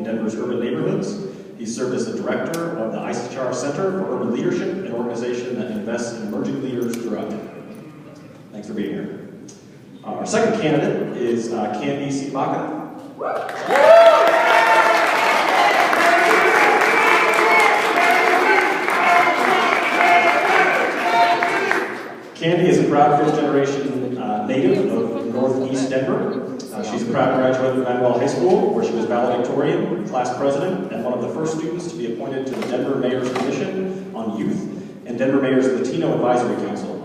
Denver's urban neighborhoods. He served as the director of the ICHR Center for Urban Leadership, an organization that invests in emerging leaders throughout Denver. Thanks for being here. Our second candidate is Candy Sibaka. Candy is a proud fifth-generation native of Northeast Denver. She's a proud graduate of Manuel High School, where she was valedictorian, class president, and one of the first students to be appointed to the Denver Mayor's Commission on Youth and Denver Mayor's Latino Advisory Council.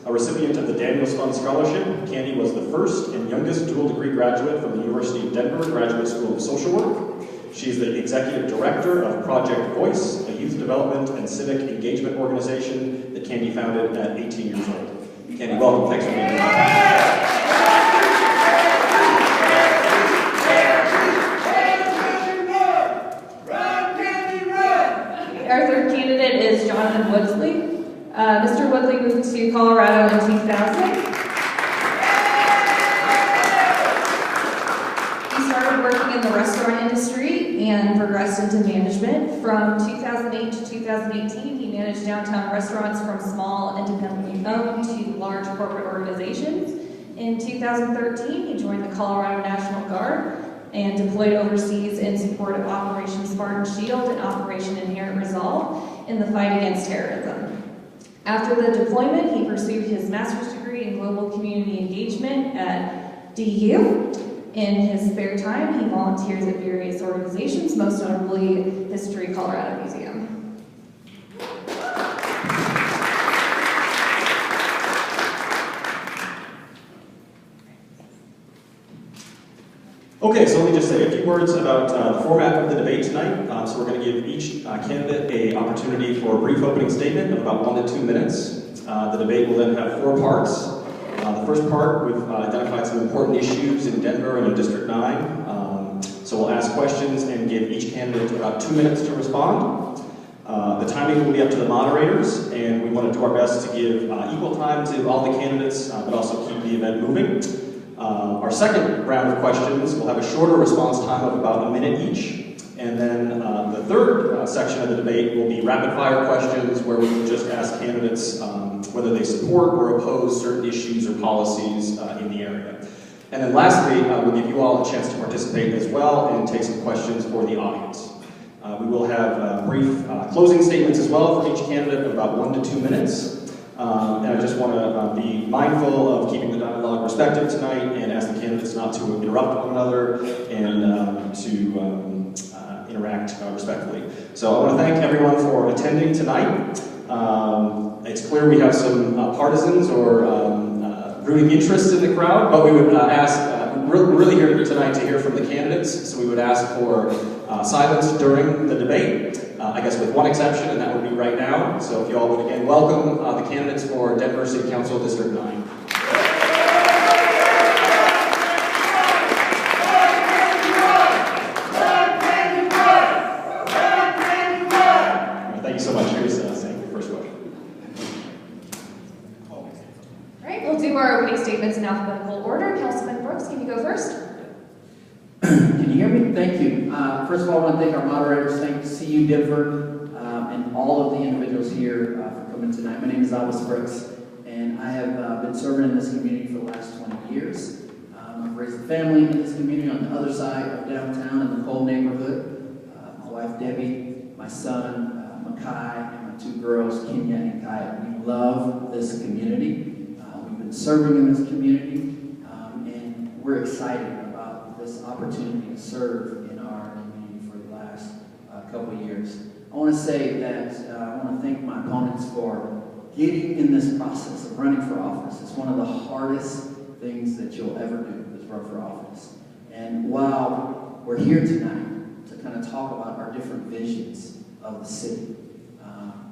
A recipient of the Daniels Fund Scholarship, Candy was the first and youngest dual-degree graduate from the University of Denver Graduate School of Social Work. She is the executive director of Project Voice, a youth development and civic engagement organization that Candy founded at 18 years old. Candy, welcome. Thanks for being here. Our third candidate is Jonathan Woodsley. Mr. Woodley moved to Colorado in 2000. He started working in the restaurant industry and progressed into management. From 2008 to 2018, he managed downtown restaurants from small, independently owned to large corporate organizations. In 2013, he joined the Colorado National Guard and deployed overseas in support of Operation Spartan Shield and Operation Inherent Resolve in the fight against terrorism. After the deployment, he pursued his master's degree in global community engagement at DU. In his spare time, he volunteers at various organizations, most notably History Colorado Museum. Okay, so let me just say a few words about the format of the debate tonight. So we're going to give each candidate an opportunity for a brief opening statement of about 1 to 2 minutes. The debate will then have 4 parts. The first part, we've identified some important issues in Denver and in District 9. So we'll ask questions and give each candidate about 2 minutes to respond. The timing will be up to the moderators, and we want to do our best to give equal time to all the candidates, but also keep the event moving. Our second round of questions will have a shorter response time of about a minute each. And then the third section of the debate will be rapid-fire questions where we will just ask candidates whether they support or oppose certain issues or policies in the area. And then lastly, we'll give you all a chance to participate as well and take some questions for the audience. We will have brief closing statements as well for each candidate of about 1 to 2 minutes. And I just want to be mindful of keeping the dialogue respectful tonight and ask the candidates not to interrupt one another and to interact respectfully. So I want to thank everyone for attending tonight. It's clear we have some partisans or rooting interests in the crowd, but we would ask, we're really here tonight to hear from the candidates, so we would ask for silence during the debate. I guess with one exception, and that would be right now. So if you all would again welcome the candidates for Denver City Council District 9. Thank you so much. Here's Sam, your first question. All right, we'll do our opening statements in alphabetical order. Councilman Brooks, can you go first? Can you hear me? Thank you. First of all, I want to thank our moderators. Thank to see you, Denver, and all of the individuals here for coming tonight. My name is Albus Brooks, and I have been serving in this community for the last 20 years. I've raised a family in this community on the other side of downtown in the Cole neighborhood. My wife, Debbie, my son, Makai, and my 2 girls, Kenya and Kaya. We love this community. We've been serving in this community, and we're excited about this opportunity to serve in our community for the last couple of years. I want to say that I want to thank my opponents for getting in this process of running for office. It's one of the hardest things that you'll ever do is run for office. And while we're here tonight to kind of talk about our different visions of the city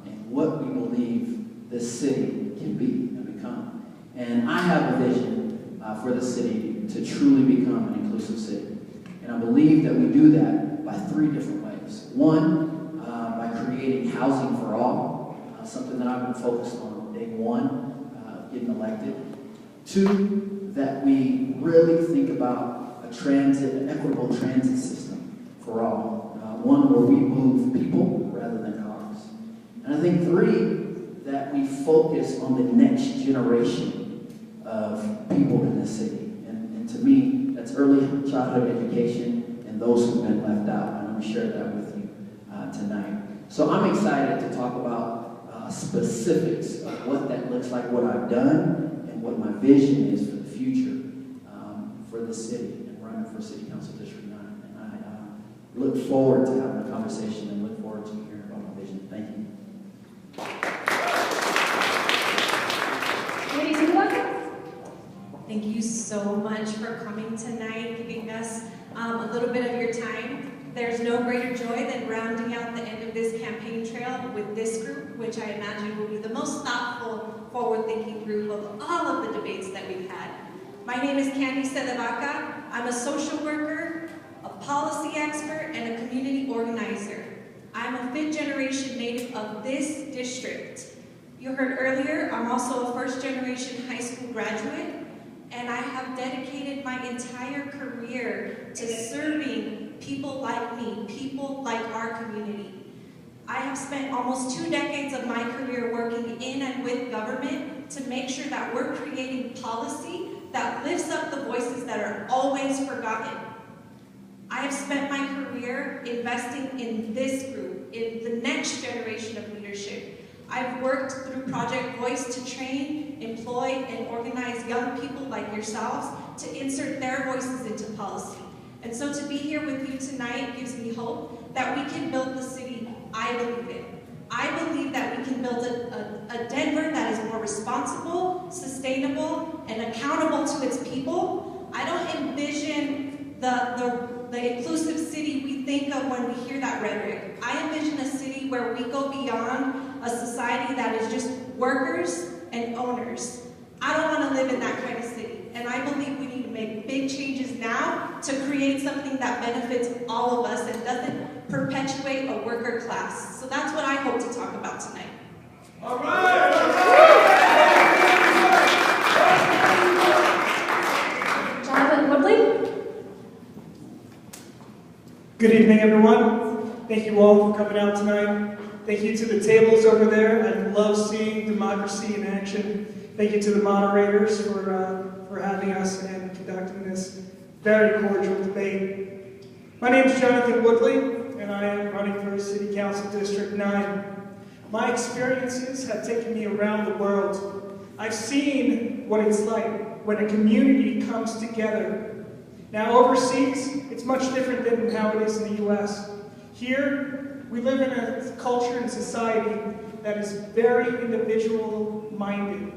and what we believe this city can be and become. And I have a vision for the city to truly become an inclusive city. And I believe that we do that by 3 different ways. One, by creating housing for all, something that I've been focused on day 1, getting elected. 2, that we really think about an equitable transit system for all. One, where we move people rather than cars. And I think three, that we focus on the next generation of people in this city. And to me, that's early childhood education and those who've been left out. And I'm going to share that with you tonight. So I'm excited to talk about specifics of what that looks like, what I've done, and what my vision is for the future for the city and running for City Council District 9. And I look forward to having a conversation and look forward to hearing about my vision. Thank you. Thank you so much for coming tonight, giving us a little bit of your time. There's no greater joy than rounding out the end of this campaign trail with this group, which I imagine will be the most thoughtful, forward-thinking group of all of the debates that we've had. My name is Candy Cedevaca. I'm a social worker, a policy expert, and a community organizer. I'm a fifth-generation native of this district. You heard earlier, I'm also a first-generation high school graduate, and I have dedicated my entire career to serving people like me, people like our community. I have spent almost 2 decades of my career working in and with government to make sure that we're creating policy that lifts up the voices that are always forgotten. I have spent my career investing in this group, in the next generation of leadership. I've worked through Project Voice to train, employ, and organize young people like yourselves to insert their voices into policy. And so to be here with you tonight gives me hope that we can build the city I believe in. I believe that we can build a Denver that is more responsible, sustainable, and accountable to its people. I don't envision the inclusive city we think of when we hear that rhetoric. I envision a city where we go beyond a society that is just workers and owners. I don't want to live in that kind of city. And I believe we need to make big changes now to create something that benefits all of us and doesn't perpetuate a worker class. So that's what I hope to talk about tonight. All right! Jonathan Woodley? Good evening, everyone. Thank you all for coming out tonight. Thank you to the tables over there. I love seeing democracy in action. Thank you to the moderators for having us and conducting this very cordial debate. My name is Jonathan Woodley, and I am running for City Council District 9. My experiences have taken me around the world. I've seen what it's like when a community comes together. Now overseas, it's much different than how it is in the US. Here, we live in a culture and society that is very individual-minded.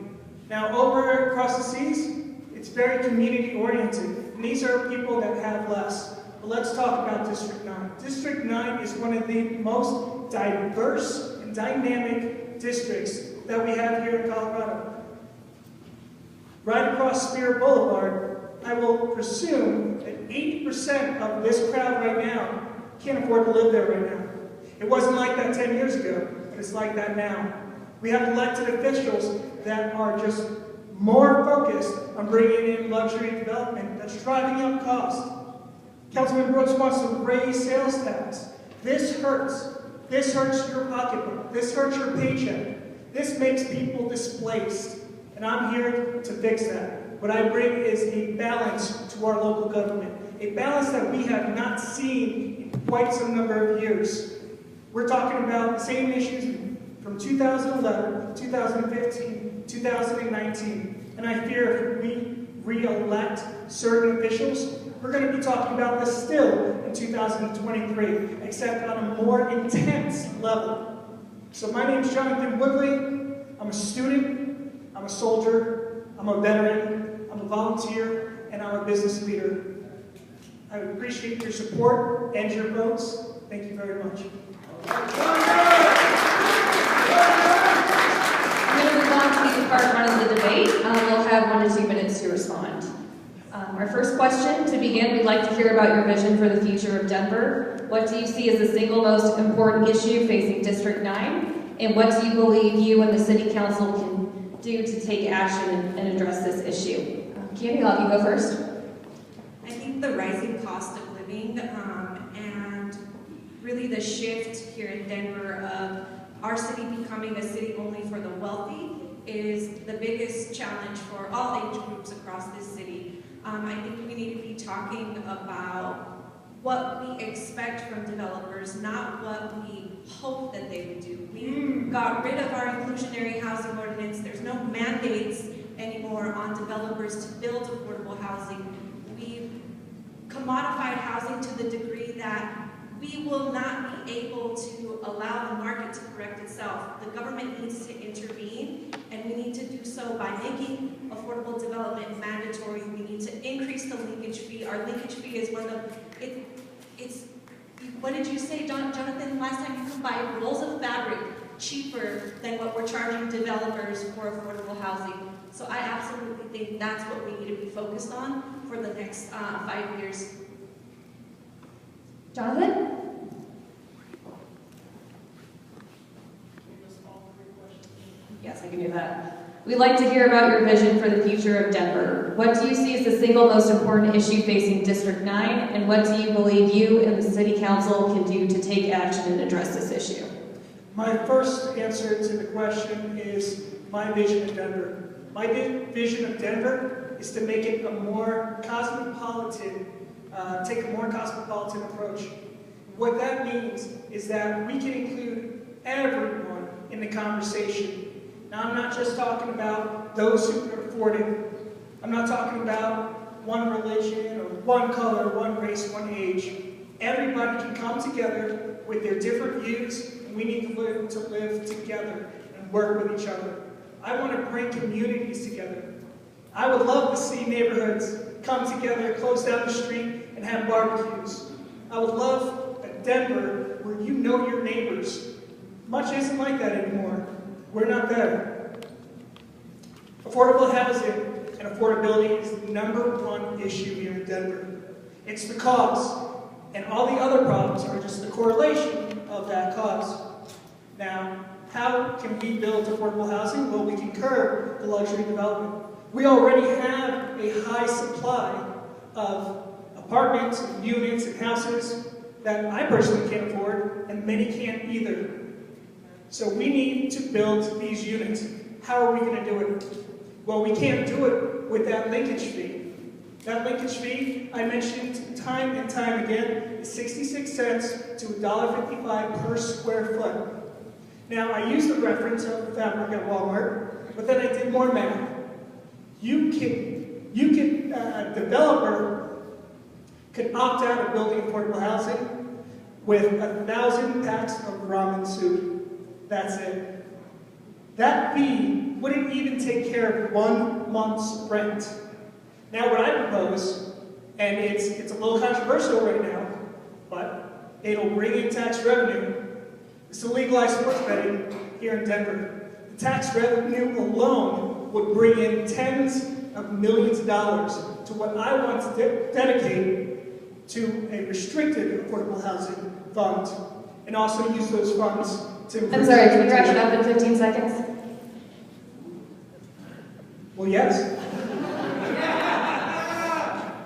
Now over across the seas, it's very community-oriented. And these are people that have less. But let's talk about District 9. District 9 is one of the most diverse and dynamic districts that we have here in Colorado. Right across Spear Boulevard, I will presume that 80% of this crowd right now can't afford to live there right now. It wasn't like that 10 years ago, but it's like that now. We have elected officials that are just more focused on bringing in luxury development that's driving up costs. Councilman Brooks wants to raise sales tax. This hurts. This hurts your pocketbook. This hurts your paycheck. This makes people displaced. And I'm here to fix that. What I bring is a balance to our local government. A balance that we have not seen in quite some number of years. We're talking about the same issues from 2011, 2015, 2019. And I fear if we re-elect certain officials, we're going to be talking about this still in 2023, except on a more intense level. So my name is Jonathan Woodley. I'm a student, I'm a soldier, I'm a veteran, I'm a volunteer, and I'm a business leader. I would appreciate your support and your votes. Thank you very much. I'm going to move on to part one of the debate. We'll have 1 to 2 minutes to respond. Our first question, to begin, we'd like to hear about your vision for the future of Denver. What do you see as the single most important issue facing District 9? And what do you believe you and the City Council can do to take action and address this issue? Candy, I'll have you go first. I think the rising cost of living and really the shift here in Denver of our city becoming a city only for the wealthy is the biggest challenge for all age groups across this city. I think we need to be talking about what we expect from developers, not what we hope that they would do. We got rid of our inclusionary housing ordinance. There's no mandates anymore on developers to build affordable housing. We've commodified housing to the degree that we will not be able to allow the market to correct itself. The government needs to intervene, and we need to do so by making affordable development mandatory. We need to increase the linkage fee. Our linkage fee is one of it's what did you say, Jonathan, last time? You can buy rolls of fabric cheaper than what we're charging developers for affordable housing. So I absolutely think that's what we need to be focused on for the next 5 years. Jonathan? Yes, I can do that. We'd like to hear about your vision for the future of Denver. What do you see as the single most important issue facing District 9, and what do you believe you and the City Council can do to take action and address this issue? My first answer to the question is my vision of Denver. My vision of Denver is to make it a more cosmopolitan, take a more cosmopolitan approach. What that means is that we can include everyone in the conversation. Now, I'm not just talking about those who can afford it. I'm not talking about one religion or one color, one race, one age. Everybody can come together with their different views, and we need to live together and work with each other. I want to bring communities together. I would love to see neighborhoods come together, close down the street, and have barbecues. I would love a Denver where you know your neighbors. Much isn't like that anymore. We're not there. Affordable housing and affordability is the #1 issue here in Denver. It's the cause, and all the other problems are just the correlation of that cause. Now, how can we build affordable housing? Well, we can curb the luxury development. We already have a high supply of apartments, and units, and houses that I personally can't afford, and many can't either. So we need to build these units. How are we going to do it? Well, we can't do it with that linkage fee. That linkage fee, I mentioned time and time again, is 66 cents to $1.55 per square foot. Now, I used the reference of the fabric at Walmart, but then I did more math. A developer could opt out of building affordable housing with 1,000 packs of ramen soup. That's it. That fee wouldn't even take care of 1 month's rent. Now what I propose, and it's a little controversial right now, but it'll bring in tax revenue, is to legalize sports betting here in Denver. The tax revenue alone would bring in tens of millions of dollars to what I want to dedicate to a restricted affordable housing fund, and also use those funds to improve. I'm sorry, can you wrap it up in 15 seconds? Well, yes.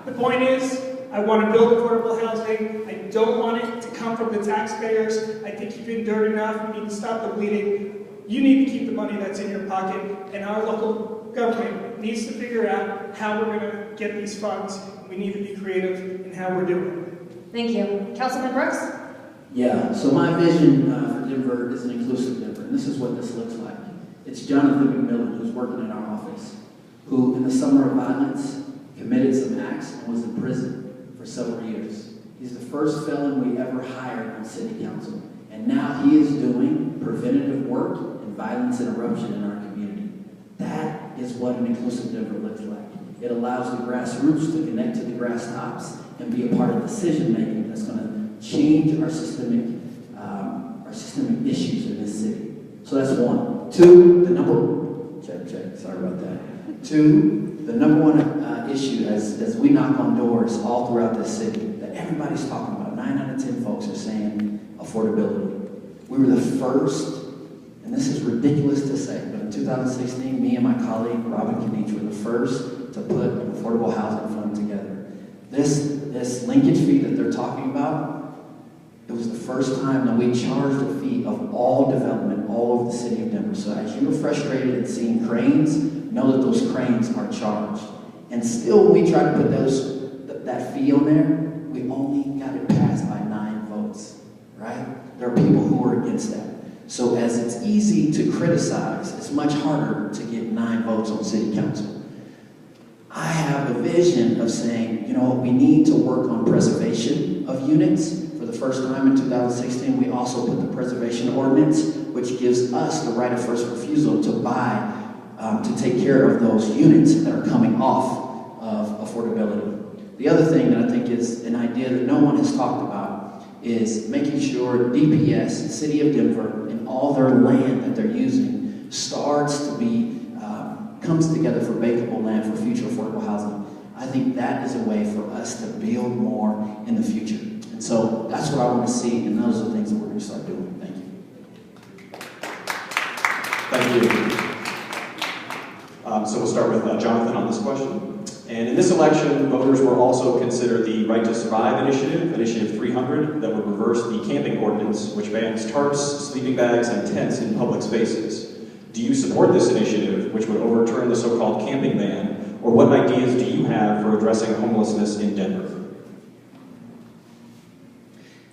The point is, I want to build affordable housing. I don't want it to come from the taxpayers. I think you've been dirty enough. We need to stop the bleeding. You need to keep the money that's in your pocket, and our local government needs to figure out how we're going to get these funds. We need to be creative in how we're doing it. Thank you. Councilman Brooks? Yeah, so my vision for Denver is an inclusive Denver, and this is what this looks like. It's Jonathan McMillan, who's working in our office, who in the summer of violence committed some acts and was in prison for several years. He's the first felon we ever hired on city council, and now he is doing preventative work and violence interruption in our community. That is what an inclusive Denver looks like. It allows the grassroots to connect to the grass tops and be a part of decision making that's going to change our systemic issues in this city. So that's one. Two, check, sorry about that. Two, the #1 issue as we knock on doors all throughout this city that everybody's talking about, 9 out of 10 folks are saying affordability. We were the first, and this is ridiculous to say, but in 2016, me and my colleague, Robin Kinich, were the first to put an affordable housing fund together. This linkage fee that they're talking about, it It was the first time that we charged a fee of all development all over the city of Denver. So as you were frustrated at seeing cranes, know that those cranes are charged. And still, when we tried to put that fee on there, we only got it passed by 9 votes, right? There are people who are against that. So as it's easy to criticize, it's much harder to get 9 votes on city council. I have a vision of saying, you know, we need to work on preservation of units. For the first time in 2016, we also put the preservation ordinance, which gives us the right of first refusal to buy, to take care of those units that are coming off of affordability. The other thing that I think is an idea that no one has talked about is making sure DPS, City of Denver, and all their land that they're using starts to be, comes together for bakeable land for future affordable housing. I think that is a way for us to build more in the future. And so that's what I want to see, and those are the things that we're going to start doing. Thank you. Thank you. So we'll start with Jonathan on this question. And in this election, voters will also consider the Right to Survive initiative, Initiative 300, that would reverse the camping ordinance, which bans tarps, sleeping bags, and tents in public spaces. Do you support this initiative, which would overturn the so-called camping ban, or what ideas do you have for addressing homelessness in Denver?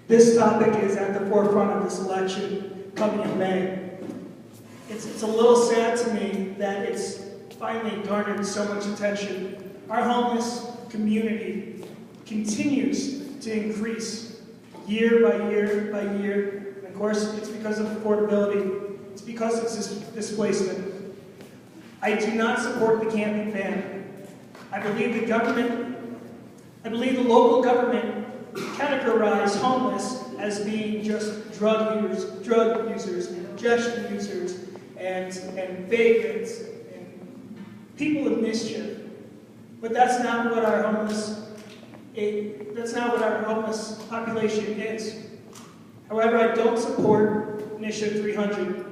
This topic is at the forefront of this election coming in May. It's a little sad to me that it's finally garnered so much attention. Our homeless community continues to increase year by year by year. And of course, it's because of affordability. It's because of displacement. I do not support the camping ban. I believe the local government categorize homeless as being just drug users, ingestion users, and vagrants, and people of mischief. But that's not what our homeless population is. However, I don't support Initiative 300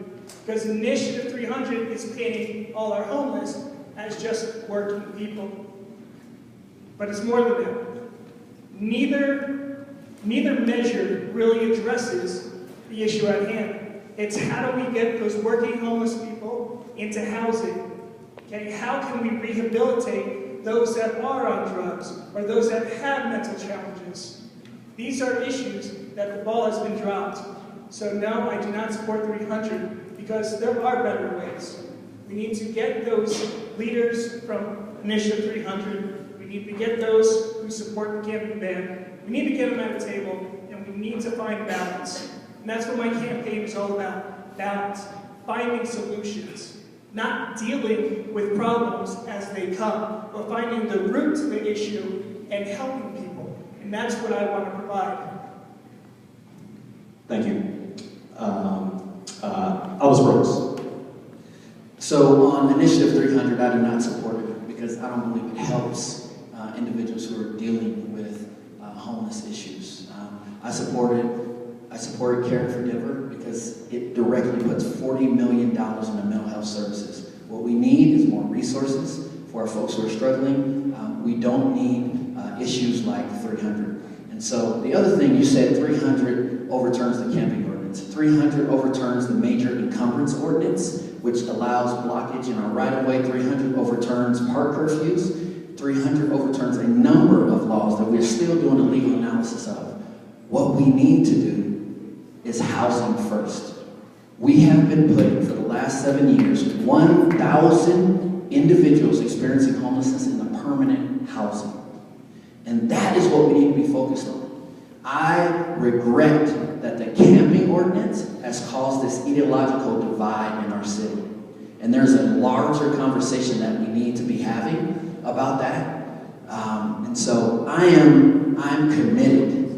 because Initiative 300 is painting all our homeless as just working people. But it's more than that. Neither measure really addresses the issue at hand. It's how do we get those working homeless people into housing? Okay, how can we rehabilitate those that are on drugs or those that have mental challenges? These are issues that the ball has been dropped. So no, I do not support 300 because there are better ways. We need to get those leaders from Initiative 300. We need to get those who support the camping ban. We need to get them at a table, and we need to find balance. And that's what my campaign is all about, balance, finding solutions, not dealing with problems as they come, but finding the root to the issue and helping people. And that's what I want to provide. Thank you. Alice Brooks. So on Initiative 300, I do not support it because I don't believe it helps individuals who are dealing with homeless issues. I support Caring for Denver because it directly puts $40 million into mental health services. What we need is more resources for our folks who are struggling. We don't need issues like 300. And so the other thing you said, 300 overturns the camping ordinance. 300 overturns the major encumbrance ordinance, which allows blockage in our right-of-way. 300 overturns park curfews. 300 overturns a number of laws that we're still doing a legal analysis of. What we need to do is housing first. We have been putting, for the last 7 years, 1,000 individuals experiencing homelessness in the permanent housing. And that is what we need to be focused on. I regret that the camping ordinance has caused this ideological divide in our city. And there's a larger conversation that we need to be having about that. And so I'm committed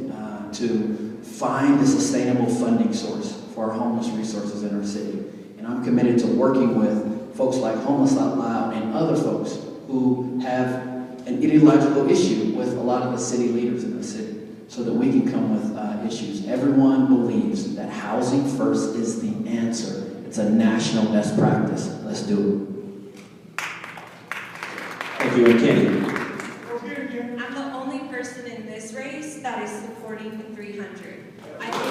to find a sustainable funding source for our homeless resources in our city. And I'm committed to working with folks like Homeless Out Loud and other folks who have an ideological issue with a lot of the city leaders in the city so that we can come with issues. Everyone believes that housing first is the answer. It's a national best practice. Let's do it. Thank you, and Kenny. I'm the only person in this race that is supporting the 300. I think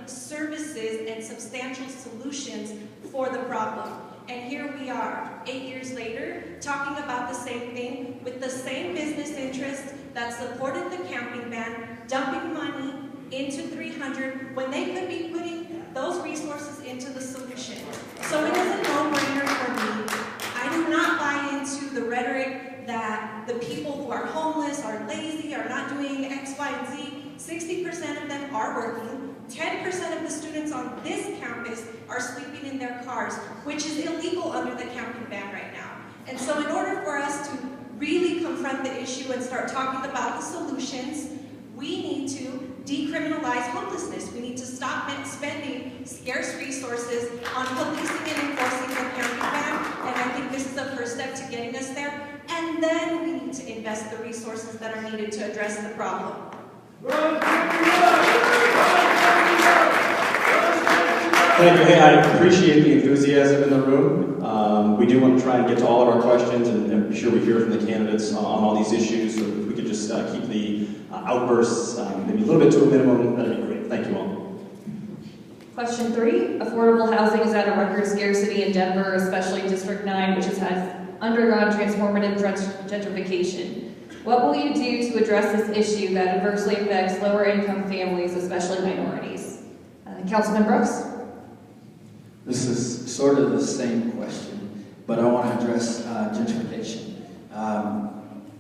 services and substantial solutions for the problem. And here we are, 8 years later, talking about the same thing with the same business interests that supported the camping ban, dumping money into 300 when they could be putting those resources into the solution. So it is a no-brainer for me. I do not buy into the rhetoric that the people who are homeless, are lazy, are not doing X, Y, and Z. 60% of them are working. 10% of the students on this campus are sleeping in their cars, which is illegal under the camping ban right now. And so in order for us to really confront the issue and start talking about the solutions, we need to decriminalize homelessness. We need to stop spending scarce resources on policing and enforcing the camping ban, and I think this is the first step to getting us there. And then we need to invest the resources that are needed to address the problem. Thank you. Hey, I appreciate the enthusiasm in the room. We do want to try and get to all of our questions and be sure we hear from the candidates on all these issues. So if we could just keep the outbursts maybe a little bit to a minimum, that'd be great. Thank you all. Question 3, affordable housing is at a record scarcity in Denver, especially District 9, which has undergone transformative gentrification. What will you do to address this issue that adversely affects lower income families, especially minorities? Councilman Brooks? This is sort of the same question, but I want to address gentrification.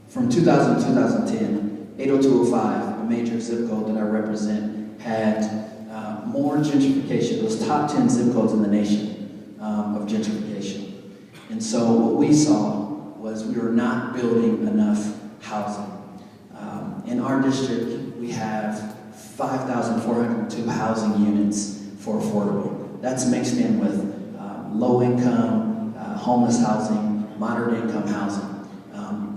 From 2000 to 2010, 80205, a major zip code that I represent, had more gentrification. It was top 10 zip codes in the nation of gentrification. And so what we saw was we were not building enough housing. In our district, we have 5,402 housing units for affordable. That's mixed in with low income, homeless housing, moderate income housing.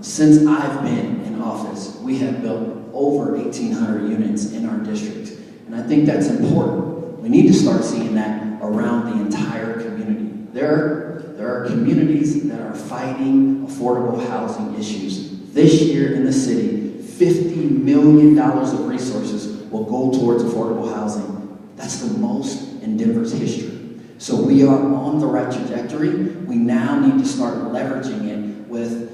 Since I've been in office, we have built over 1,800 units in our district. And I think that's important. We need to start seeing that around the entire community. There are communities that are fighting affordable housing issues. This year in the city, $50 million of resources will go towards affordable housing. That's the most in Denver's history. So we are on the right trajectory. We now need to start leveraging it with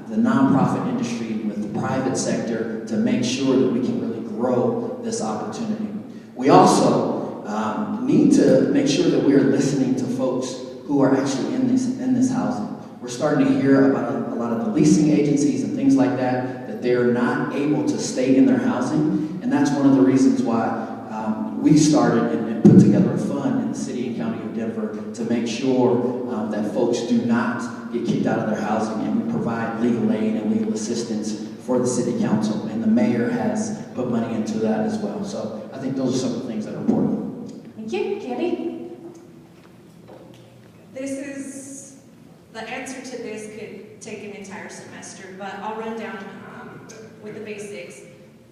the nonprofit industry, with the private sector, to make sure that we can really grow this opportunity. We also need to make sure that we are listening to folks who are actually in this housing. We're starting to hear about a lot of the leasing agencies and things like that they are not able to stay in their housing, and that's one of the reasons why we started and put together a fund in the city and county of Denver to make sure that folks do not get kicked out of their housing, and we provide legal aid and legal assistance for the city council, and the mayor has put money into that as well. So I think those are some of the things that are important. Thank you. Candy? The answer to this could take an entire semester, but I'll run down with the basics.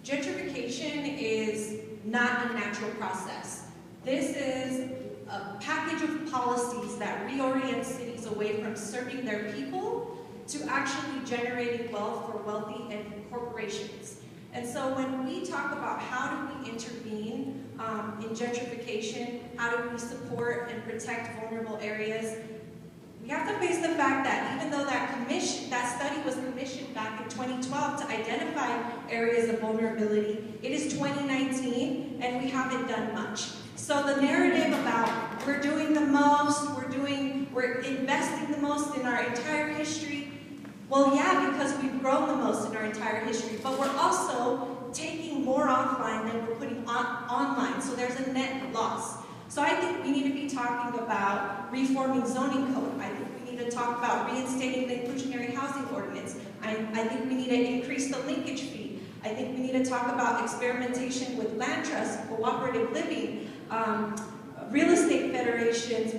Gentrification is not a natural process. This is a package of policies that reorient cities away from serving their people to actually generating wealth for wealthy and corporations. And so when we talk about how do we intervene in gentrification, how do we support and protect vulnerable areas, we have to face the fact that even though that study was commissioned back in 2012 to identify areas of vulnerability, it is 2019 and we haven't done much. So the narrative about we're doing the most, we're investing the most in our entire history, well, yeah, because we've grown the most in our entire history, but we're also taking more offline than we're putting online, so there's a net loss. So I think we need to be talking about reforming zoning code. I think we need to talk about reinstating the inclusionary housing ordinance. I think we need to increase the linkage fee. I think we need to talk about experimentation with land trusts, cooperative living, real estate federations.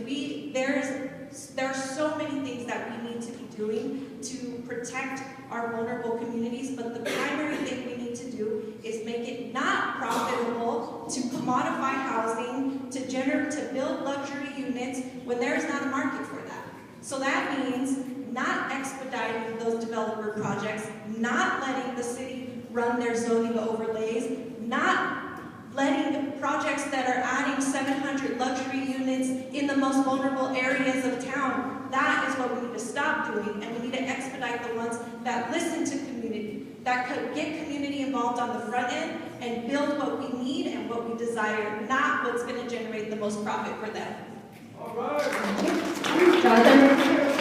There are so many things that we need to be doing to protect our vulnerable communities, but the primary thing we need to do is make it not profitable to commodify housing, to build luxury units when there is not a market for that. So that means not expediting those developer projects, not letting the city run their zoning overlays, not letting projects that are adding in the most vulnerable areas of town. That is what we need to stop doing, and we need to expedite the ones that listen to community, that could get community involved on the front end and build what we need and what we desire, not what's going to generate the most profit for them. All right. Jonathan?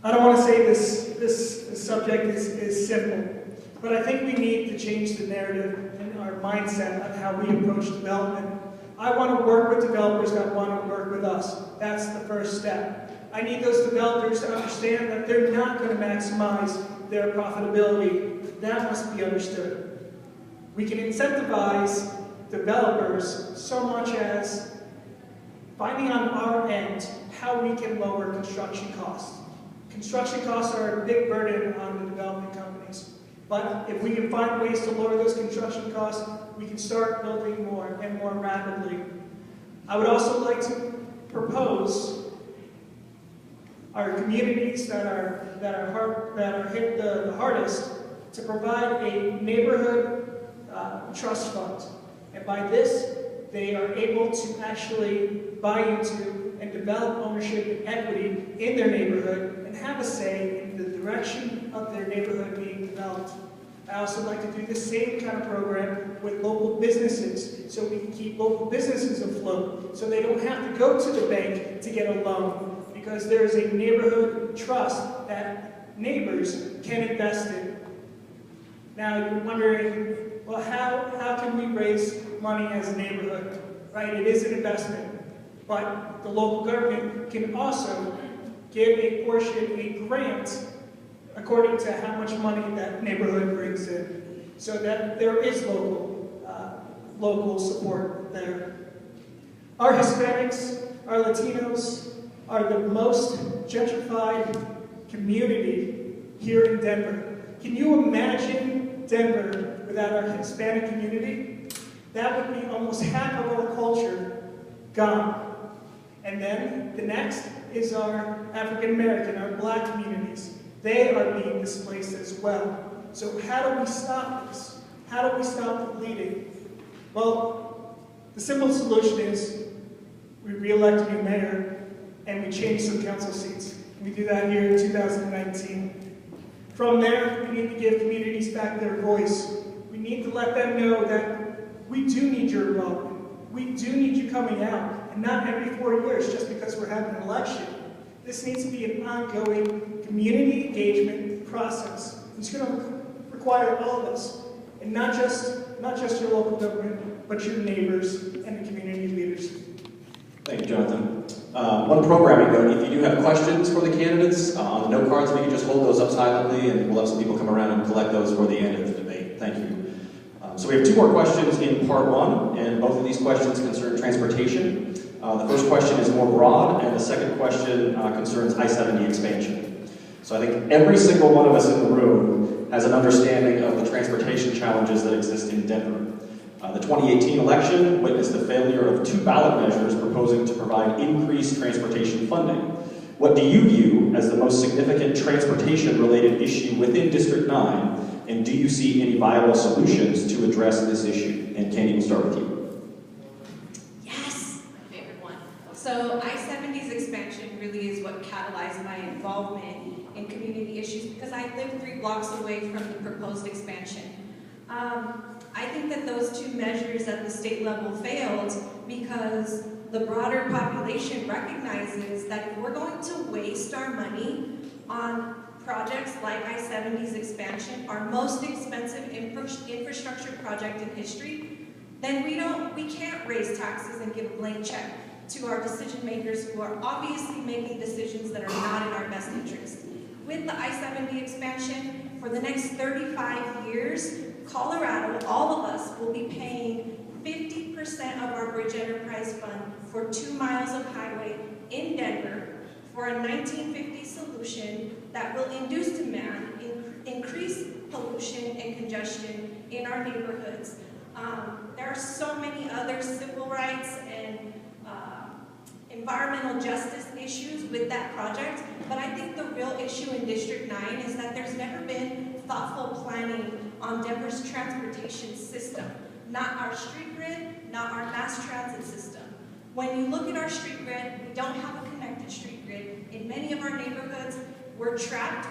I don't want to say this subject is simple, but I think we need to change the narrative and our mindset on how we approach development. I want to work with developers that want to work with us. That's the first step. I need those developers to understand that they're not going to maximize their profitability. That must be understood. We can incentivize developers so much as finding on our end how we can lower construction costs. Construction costs are a big burden on the development companies. But if we can find ways to lower those construction costs, we can start building more and more rapidly. I would also like to propose our communities that are hit the hardest to provide a neighborhood trust fund. And by this, they are able to actually buy into and develop ownership and equity in their neighborhood and have a say in the direction of their neighborhood being developed. I also like to do the same kind of program with local businesses so we can keep local businesses afloat so they don't have to go to the bank to get a loan because there is a neighborhood trust that neighbors can invest in. Now you're wondering, well, how can we raise money as a neighborhood? Right, it is an investment. But the local government can also give a portion, a grant, according to how much money that neighborhood brings in, so that there is local support there. Our Hispanics, our Latinos, are the most gentrified community here in Denver. Can you imagine Denver without our Hispanic community? That would be almost half of our culture gone. And then the next is our African American, our Black communities. They are being displaced as well. So how do we stop this? How do we stop the bleeding? Well, the simple solution is we re-elect a new mayor and we change some council seats. We do that here in 2019. From there, we need to give communities back their voice. We need to let them know that we do need your involvement. We do need you coming out. And not every 4 years just because we're having an election. This needs to be an ongoing community engagement process. It's going to require all of us, and not just your local government, but your neighbors and the community leaders. Thank you, Jonathan. One programming note, if you do have questions for the candidates on the note cards, we can just hold those up silently and we'll have some people come around and collect those for the end of the debate. Thank you. So we have two more questions in part one, and both of these questions concern transportation. The first question is more broad, and the second question concerns I-70 expansion. So I think every single one of us in the room has an understanding of the transportation challenges that exist in Denver. The 2018 election witnessed the failure of two ballot measures proposing to provide increased transportation funding. What do you view as the most significant transportation-related issue within District 9? And do you see any viable solutions to address this issue? And Candy, we'll start with you. Yes, my favorite one. So I-70's expansion really is what catalyzed my involvement in community issues because I live 3 blocks away from the proposed expansion. I think that those two measures at the state level failed because the broader population recognizes that if we're going to waste our money on projects like I-70's expansion, our most expensive infrastructure project in history, then we can't raise taxes and give a blank check to our decision makers who are obviously making decisions that are not in our best interest. With the I-70 expansion, for the next 35 years, Colorado, all of us, will be paying 50% of our Bridge Enterprise Fund for 2 miles of highway in Denver for a 1950 solution that will induce demand, increase pollution and congestion in our neighborhoods. There are so many other civil rights and environmental justice issues with that project, but I think the real issue in District 9 is that there's never been thoughtful planning on Denver's transportation system, not our street grid, not our mass transit system. When you look at our street grid, we don't have a connected street grid. In many of our neighborhoods, we're trapped.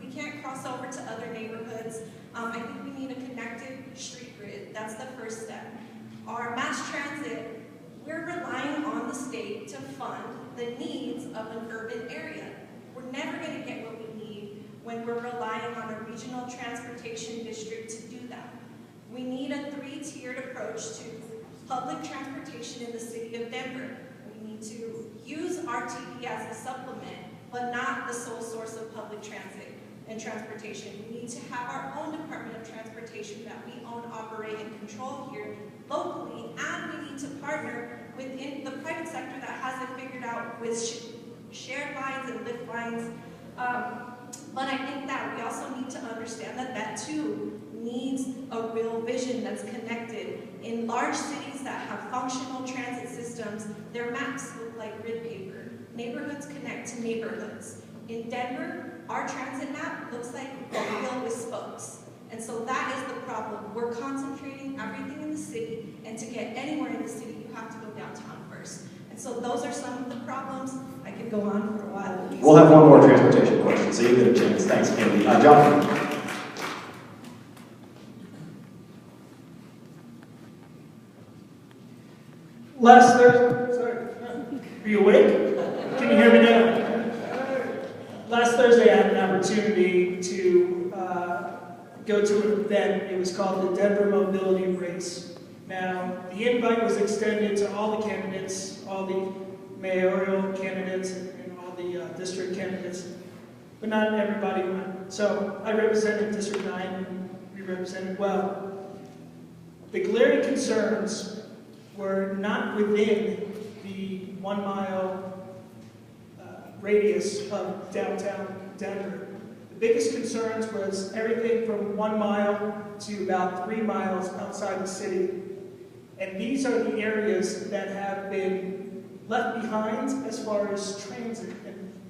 We can't cross over to other neighborhoods. I think we need a connected street grid. That's the first step. Our mass transit, we're relying on the state to fund the needs of an urban area. We're never going to get what we need when we're relying on a regional transportation district to do that. We need a three-tiered approach to public transportation in the city of Denver. We need to use RTD as a supplement, but not the sole source of public transit and transportation. We need to have our own Department of Transportation that we own, operate, and control here locally, and we need to partner within the private sector that hasn't figured out with shared lines and lift lines. But I think that we also need to understand that that too needs a real vision that's connected. In large cities that have functional transit systems, their maps look like grid paper. Neighborhoods connect to neighborhoods. In Denver, our transit map looks like a wheel with spokes. And so that is the problem. We're concentrating everything in the city, and to get anywhere in the city, you have to go downtown first. And so those are some of the problems. I could go on for a while. We'll have one more transportation question, so you get a chance. Thanks, Candy. John. Last Thursday, sorry, are you awake? Can you hear me now? Last Thursday I had an opportunity to go to an event. It was called the Denver Mobility Race. Now, the invite was extended to all the candidates, all the mayoral candidates and all the district candidates, but not everybody went. So I represented District 9 and we represented well. The glaring concerns were not within the 1 mile radius of downtown Denver. The biggest concerns was everything from 1 mile to about 3 miles outside the city. And these are the areas that have been left behind as far as transit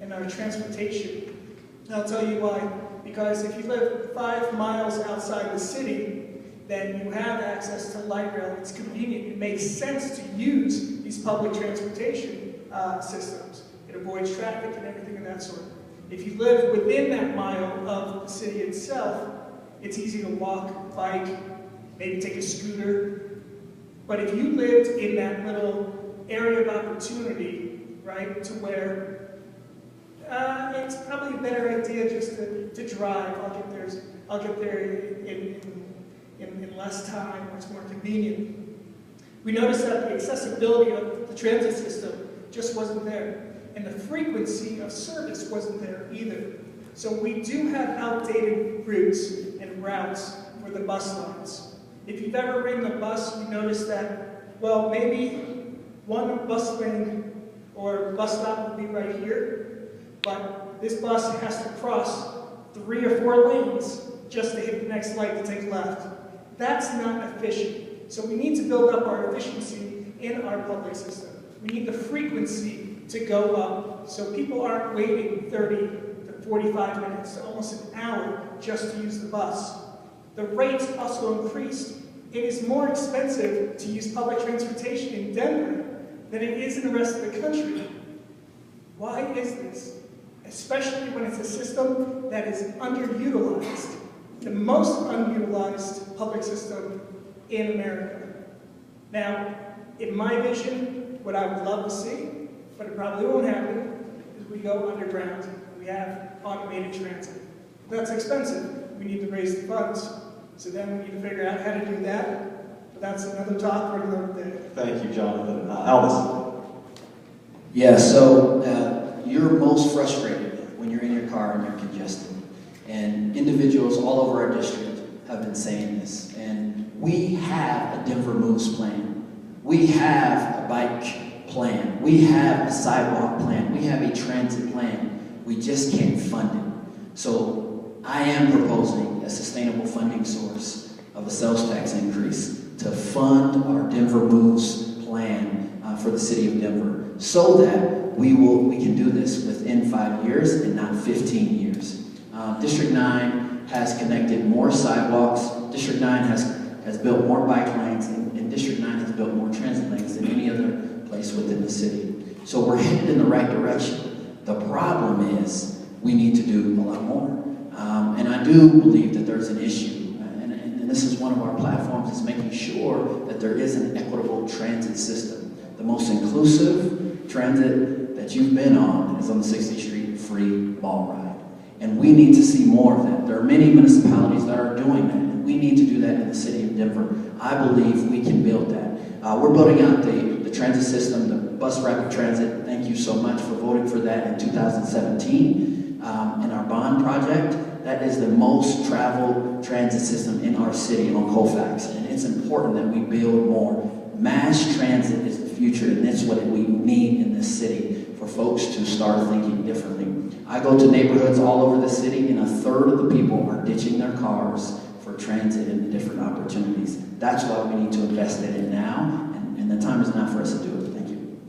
and our transportation. And I'll tell you why. Because if you live 5 miles outside the city, then you have access to light rail. It's convenient. It makes sense to use these public transportation systems. It avoids traffic and everything of that sort. If you live within that mile of the city itself, it's easy to walk, bike, maybe take a scooter. But if you lived in that little area of opportunity, right, to where it's probably a better idea just to drive. I'll get there in less time, or it's more convenient. We noticed that the accessibility of the transit system just wasn't there. And the frequency of service wasn't there either. So we do have outdated routes and routes for the bus lines. If you've ever ridden the bus, you notice that, well, maybe one bus lane or bus stop will be right here, but this bus has to cross 3 or 4 lanes just to hit the next light to take left. That's not efficient. So we need to build up our efficiency in our public system. We need the frequency to go up so people aren't waiting 30 to 45 minutes to almost an hour just to use the bus. The rates also increased. It is more expensive to use public transportation in Denver than it is in the rest of the country. Why is this? Especially when it's a system that is underutilized. The most unutilized public system in America. Now, in my vision, what I would love to see, but it probably won't happen, is we go underground. We have automated transit. That's expensive. We need to raise the funds. So then we need to figure out how to do that. But that's another talk for another day. Thank you, Jonathan. Albus. Yeah, so you're most frustrated when you're in your car and you're congested. And individuals all over our district have been saying this. And we have a Denver Moves plan. We have a bike plan. We have a sidewalk plan. We have a transit plan. We just can't fund it. So I am proposing a sustainable funding source of a sales tax increase to fund our Denver Moves plan for the city of Denver, so that we can do this within 5 years and not 15 years. District 9 has connected more sidewalks. District 9 has built more bike lanes, and District 9 has built more transit lanes than any other place within the city. So we're headed in the right direction. The problem is we need to do a lot more. And I do believe that there's an issue, and this is one of our platforms, is making sure that there is an equitable transit system. The most inclusive transit that you've been on is on the 60th Street free ball ride. And we need to see more of that. There are many municipalities that are doing that, and we need to do that in the city of Denver. I believe we can build that. We're building out the transit system, the bus rapid transit. Thank you so much for voting for that in 2017. In our bond project, that is the most traveled transit system in our city on Colfax, and it's important that we build more. Mass transit is the future, and that's what we need in this city for folks to start thinking differently. I go to neighborhoods all over the city, and a third of the people are ditching their cars for transit and different opportunities. That's why we need to invest in it now, and the time is now for us to do it. Thank you.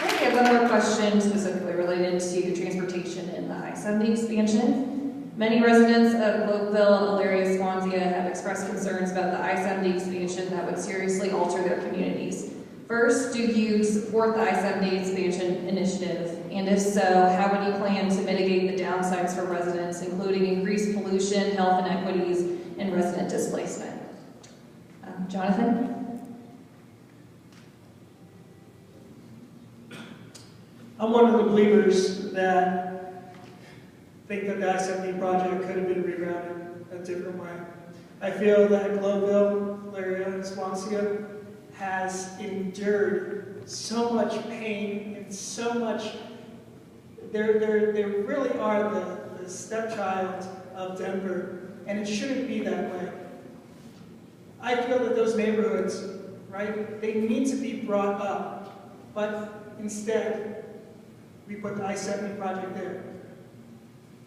I have another question specifically related to the transportation and the I-70 expansion. Many residents of Globeville, Auraria, Swansea have expressed concerns about the I-70 expansion that would seriously alter their communities. First, do you support the I-70 expansion initiative? And if so, how would you plan to mitigate the downsides for residents, including increased pollution, health inequities, and resident displacement? Jonathan? I'm one of the believers that think that the I-70 project could have been rerouted a different way. I feel that Globeville, Auraria, Swansea has endured so much pain and so much. They really are the stepchild of Denver, and it shouldn't be that way. I feel that those neighborhoods, right, they need to be brought up, but instead, we put the I-70 project there.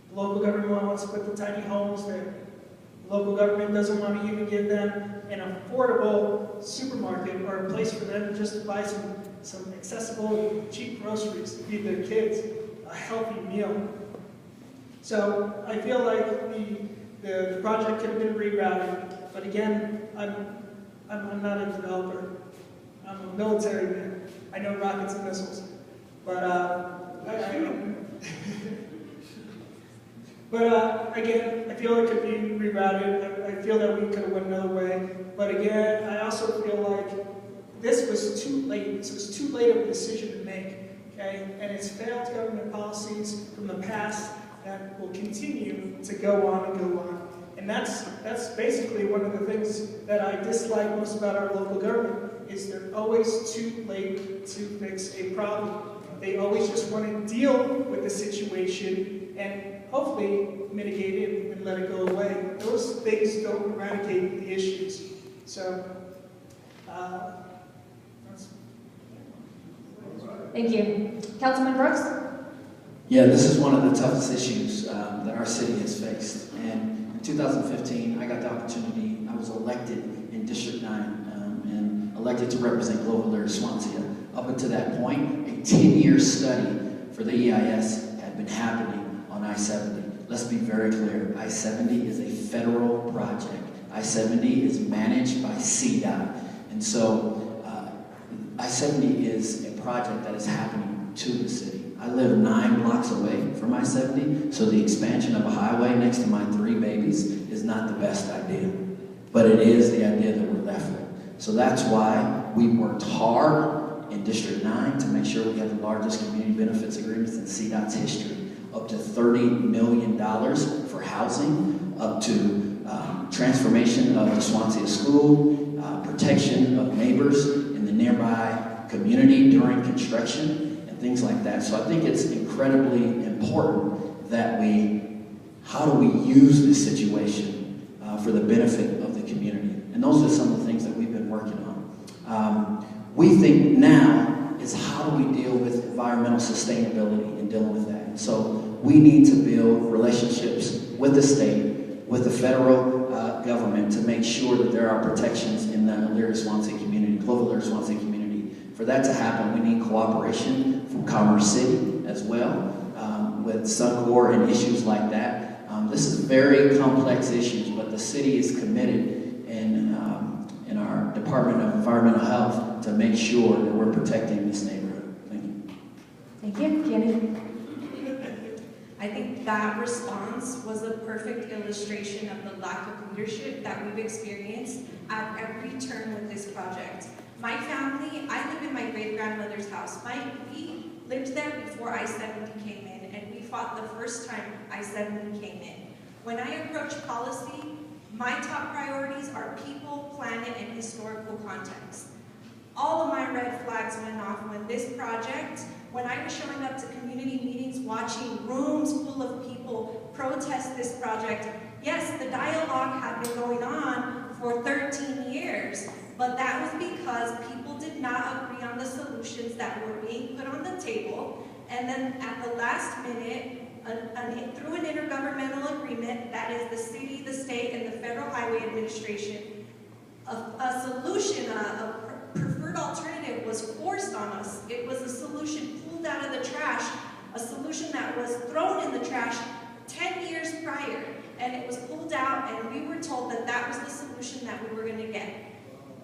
The local government wants to put the tiny homes there. The local government doesn't want to even give them an affordable supermarket or a place for them just to buy some accessible, cheap groceries to feed their kids a healthy meal. So I feel like the project could have been rerouted, but again, I'm not a developer. I'm a military man. I know rockets and missiles, but again, I feel it could be rerouted. I feel that we could have went another way. But again, I also feel like this was too late. This was too late of a decision to make. Okay, and it's failed government policies from the past that will continue to go on and go on. And that's basically one of the things that I dislike most about our local government is they're always too late to fix a problem. They always just want to deal with the situation and hopefully mitigate it and let it go away. Those things don't eradicate the issues. So, Thank you. Councilman Brooks? Yeah, this is one of the toughest issues that our city has faced. And in 2015, I got the opportunity, I was elected in District 9 and elected to represent Globeville, Swansea. Up until that point, a 10-year study for the EIS had been happening on I-70. Let's be very clear, I-70 is a federal project. I-70 is managed by CDOT. And so I-70 is a project that is happening to the city. I live 9 blocks away from I-70, so the expansion of a highway next to my 3 babies is not the best idea. But it is the idea that we're left with. So that's why we worked hard in District 9 to make sure we have the largest community benefits agreements in CDOT's history. Up to $30 million for housing, up to transformation of the Swansea School, protection of neighbors in the nearby community during construction, and things like that. So I think it's incredibly important that how do we use this situation for the benefit of the community? And those are some of the things that we've been working on. We think now is how do we deal with environmental sustainability and dealing with that? And so we need to build relationships with the state, with the federal government to make sure that there are protections in the Auraria Swansea community, Globeville Swansea community. For that to happen, we need cooperation from Commerce City as well, with Suncor and issues like that. This is very complex issues, but the city is committed in our Department of Environmental environmental health to make sure that we're protecting this neighborhood. Thank you. Thank you. Candy? I think that response was a perfect illustration of the lack of leadership that we've experienced at every turn with this project. My family, I live in my great-grandmother's house. We lived there before I-70 came in, and we fought the first time I-70 came in. When I approach policy, my top priorities are people, planet, and historical context. All of my red flags went off when this project, when I was showing up to community meetings, watching rooms full of people protest this project. Yes, the dialogue had been going on for 13 years, but that was because people did not agree on the solutions that were being put on the table. And then at the last minute, through an intergovernmental agreement, that is the city, the state, and the Federal Highway Administration, a solution, a preferred alternative was forced on us. It was a solution pulled out of the trash, a solution that was thrown in the trash 10 years prior, and it was pulled out, and we were told that that was the solution that we were going to get.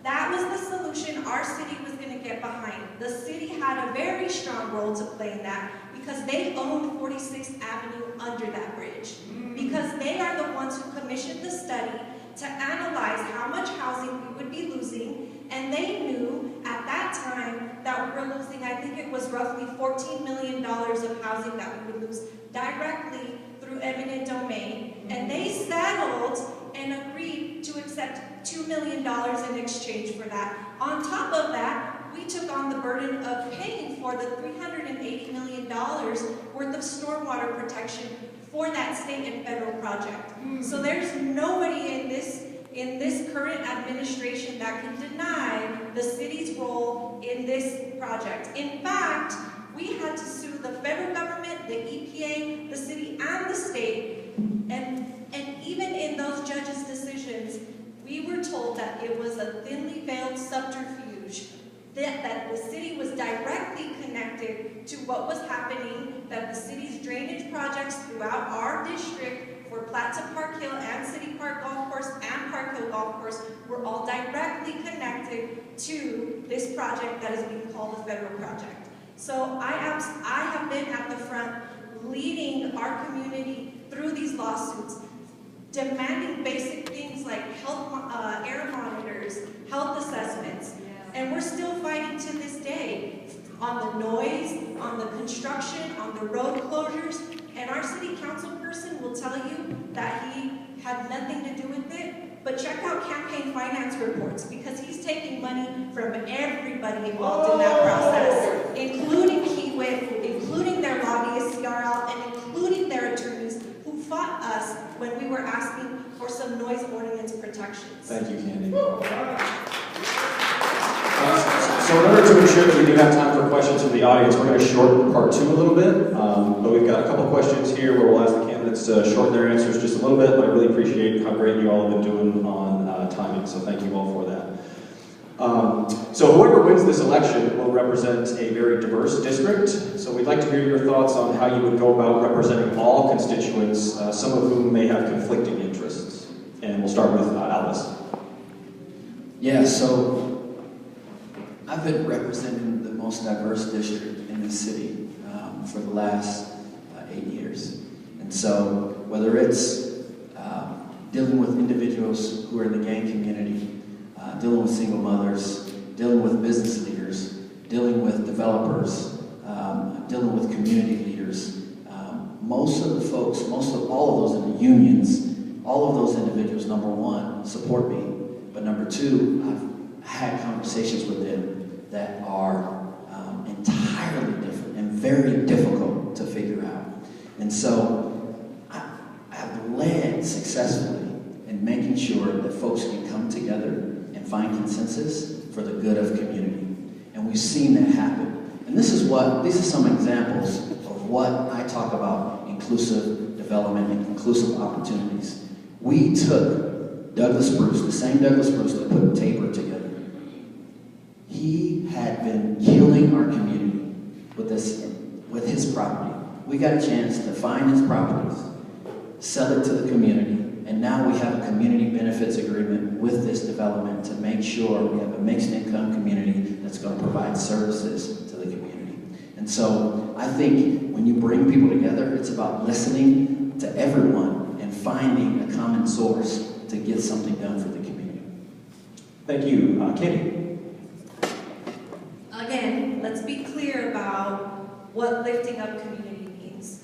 That was the solution our city was going to get behind. The city had a very strong role to play in that because they owned 46th Avenue under that bridge. Because they are the ones who commissioned the study to analyze how much housing we would be losing, and they knew at that time that we were losing, I think it was roughly $14 million of housing that we would lose directly through eminent domain, and they settled and agreed to accept $2 million in exchange for that. On top of that, we took on the burden of paying for the $380 million worth of stormwater protection for that state and federal project. So there's nobody in this current administration that can deny the city's role in this project. In fact, we had to sue the federal government, the EPA, the city, and the state. And even in those judges' decisions, we were told that it was a thinly veiled subterfuge, that the city was directly connected to what was happening, that the city's drainage projects throughout our district for Platte Park Hill and City Park Golf Course and Park Hill Golf Course were all directly connected to this project that is being called a federal project. So I have been at the front leading our community through these lawsuits, demanding basic things like air monitors, health assessments, and we're still fighting to this day on the noise, on the construction, on the road closures, and our city council person will tell you that he had nothing to do with it, but check out campaign finance reports because he's taking money from everybody involved in that process, including Kiewit, including their lobbyist CRL, and including their attorneys who fought us when we were asking for some noise ordinance protections. Thank you, Candy. So in order to ensure that we do have time for questions from the audience, we're going to shorten part 2 a little bit. But we've got a couple questions here where we'll ask the candidates to shorten their answers just a little bit. But I really appreciate how great you all have been doing on timing. So thank you all for that. So whoever wins this election will represent a very diverse district. So we'd like to hear your thoughts on how you would go about representing all constituents, some of whom may have conflicting interests. And we'll start with Alice. Yeah, so I've been representing the most diverse district in the city for the last 8 years. And so whether it's dealing with individuals who are in the gang community, dealing with single mothers, dealing with business leaders, dealing with developers, dealing with community leaders, most of the folks, all of those in the unions, all of those individuals, number one, support me. But number two, I've had conversations with them that are entirely different and very difficult to figure out. And so I have led successfully in making sure that folks can come together and find consensus for the good of community. And we've seen that happen. And these are some examples of what I talk about inclusive development and inclusive opportunities. We took Douglas Bruce, the same Douglas Bruce that put Tabor together. He had been killing our community with his property. We got a chance to find his properties, sell it to the community, and now we have a community benefits agreement with this development to make sure we have a mixed income community that's going to provide services to the community. And so I think when you bring people together, it's about listening to everyone and finding a common source to get something done for the community. Thank you. Katie? Again, let's be clear about what lifting up community means.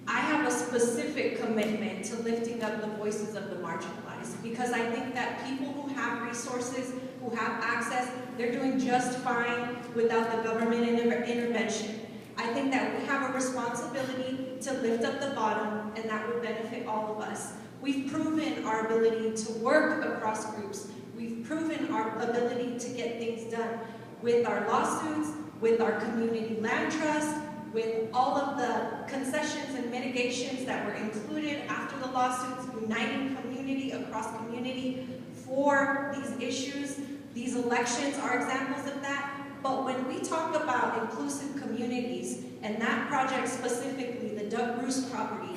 I have a specific commitment to lifting up the voices of the marginalized, because I think that people who have resources, who have access, they're doing just fine without the government intervention. I think that we have a responsibility to lift up the bottom, and that would benefit all of us. We've proven our ability to work across groups. We've proven our ability to get things done with our lawsuits, with our community land trust, with all of the concessions and mitigations that were included after the lawsuits, uniting community across community for these issues. These elections are examples of that. But when we talk about inclusive communities, and that project specifically, the Doug Bruce property,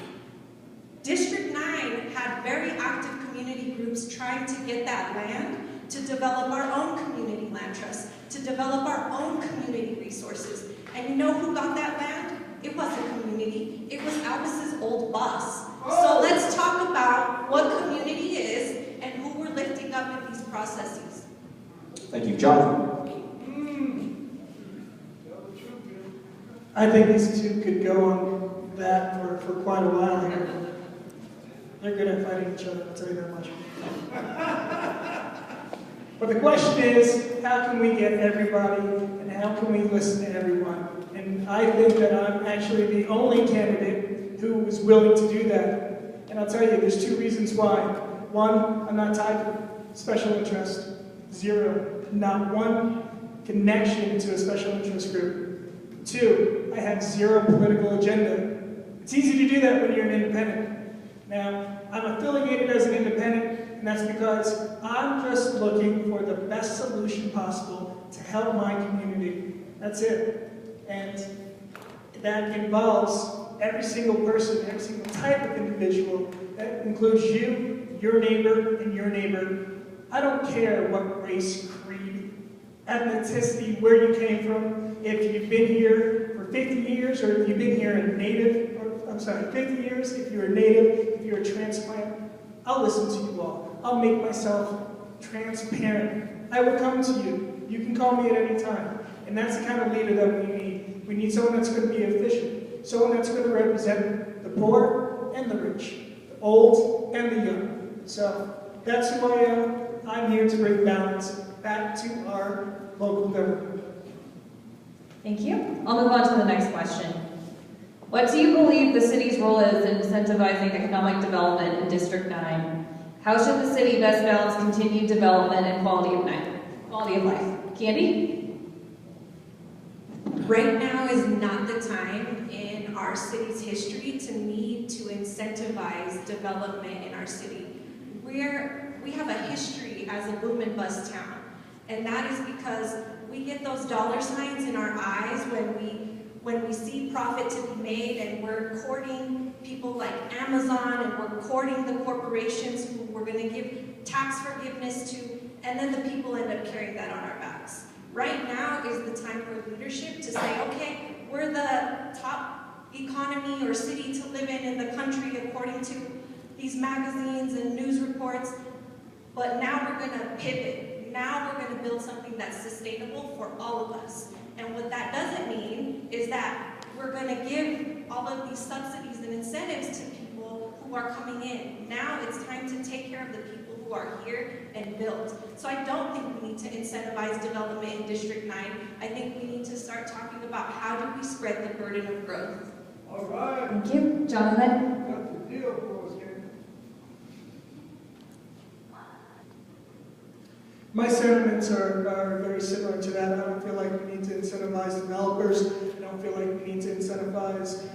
District 9 had very active community groups trying to get that land to develop our own community land trust, to develop our own community resources. And you know who got that land? It wasn't community, it was Albus's old boss. So let's talk about what community is and who we're lifting up in these processes. Thank you. Jonathan? I think these two could go on that for quite a while here. They're good at fighting each other, I'll tell you that much. But the question is, how can we get everybody, and how can we listen to everyone? And I think that I'm actually the only candidate who is willing to do that. And I'll tell you, there's two reasons why. One, I'm not tied to special interest. Zero. Not one connection to a special interest group. Two, I have zero political agenda. It's easy to do that when you're an independent. Now, I'm affiliated as an independent, and that's because I'm just looking for the best solution possible to help my community. That's it. And that involves every single person, every single type of individual. That includes you, your neighbor, and your neighbor. I don't care what race, creed, ethnicity, where you came from, if you've been here for 50 years, or if you've been here a native, or, I'm sorry, 50 years, if you're a native, if you're a transplant, I'll listen to you all. I'll make myself transparent. I will come to you. You can call me at any time. And that's the kind of leader that we need. We need someone that's going to be efficient, someone that's going to represent the poor and the rich, the old and the young. So that's who I am. I'm here to bring balance back to our local government. Thank you. I'll move on to the next question. What do you believe the city's role is in incentivizing economic development in District 9? How should the city best balance continued development and quality of life? Candy? Right now is not the time in our city's history to need to incentivize development in our city. We have a history as a boom and bust town, and that is because we get those dollar signs in our eyes when we see profit to be made, and we're courting people like Amazon, and we're courting the corporations who we're going to give tax forgiveness to, and then the people end up carrying that on our backs. Right now is the time for leadership to say, okay, we're the top economy or city to live in the country according to these magazines and news reports, but now we're going to pivot. Now we're going to build something that's sustainable for all of us. And what that doesn't mean is that we're going to give all of these subsidies and incentives to people who are coming in. Now it's time to take care of the people who are here and build. So I don't think we need to incentivize development in District 9. I think we need to start talking about how do we spread the burden of growth. All right. Thank you. Jonathan? Got the deal for us here. My sentiments are very similar to that. I don't feel like we need to incentivize developers. I don't feel like we need to incentivize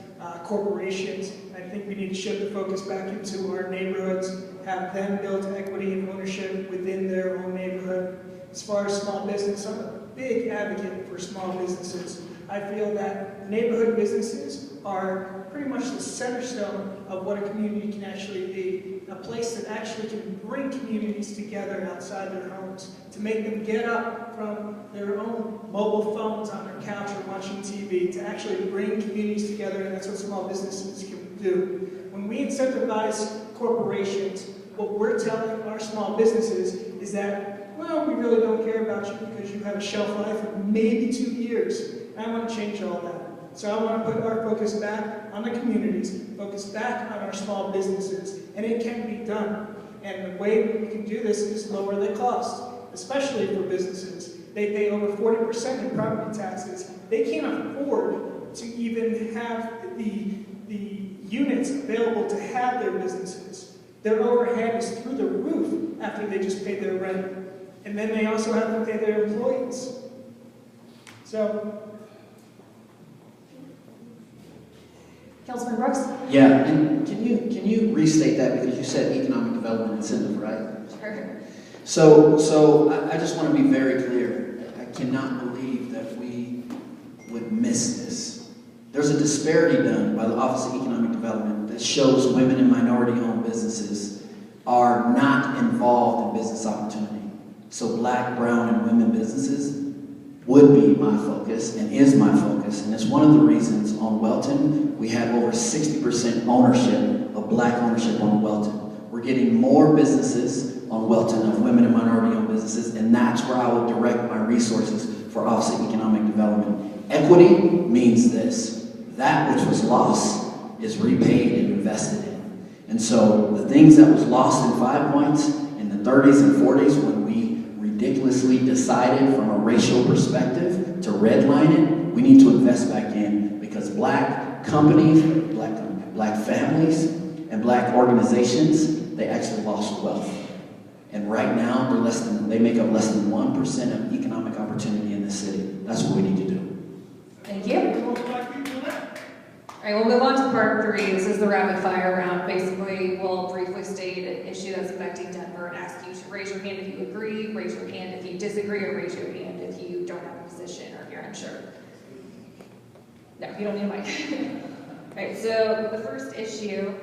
corporations. I think we need to shift the focus back into our neighborhoods, have them build equity and ownership within their own neighborhood. As far as small business, I'm a big advocate for small businesses. I feel that neighborhood businesses are pretty much the center stone of what a community can actually be. a place that actually can bring communities together outside their homes, to make them get up from their own mobile phones on their couch or watching TV, to actually bring communities together, and that's what small businesses can do. When we incentivize corporations, what we're telling our small businesses is that, well, we really don't care about you because you have a shelf life of maybe 2 years. And I want to change all that. So I want to put our focus back on the communities, focus back on our small businesses, and it can be done. And the way we can do this is lower the cost, especially for businesses. They pay over 40% in property taxes. They can't afford to even have the units available to have their businesses. Their overhead is through the roof after they just pay their rent. And then they also have to pay their employees. So, Councilman Brooks? Yeah, and can you restate that, because you said economic development incentive, right? Sure. So I just want to be very clear. I cannot believe that we would miss this. There's a disparity done by the Office of Economic Development that shows women and minority-owned businesses are not involved in business opportunity. So black, brown, and women businesses would be my focus and is my focus. And it's one of the reasons on Welton we have over 60% ownership of black ownership on Welton. We're getting more businesses on Welton of women and minority-owned businesses, and that's where I would direct my resources for Office of Economic Development. Equity means this: that which was lost is repaid and invested in. And so the things that was lost in 5 points in the 30s and 40s, when we ridiculously decided from a racial perspective to redline it, we need to invest back in, because black companies, black families, and black organizations, they actually lost wealth. And right now, they make up less than 1% of economic opportunity in the city. That's what we need to do. Thank you. All right, we'll move on to part 3. This is the rapid fire round. Basically, we'll briefly state an issue that's affecting Denver and ask you to raise your hand if you agree, raise your hand if you disagree, or raise your hand if you don't have a position or if you're unsure. No, you don't need a mic. All right, so the first issue,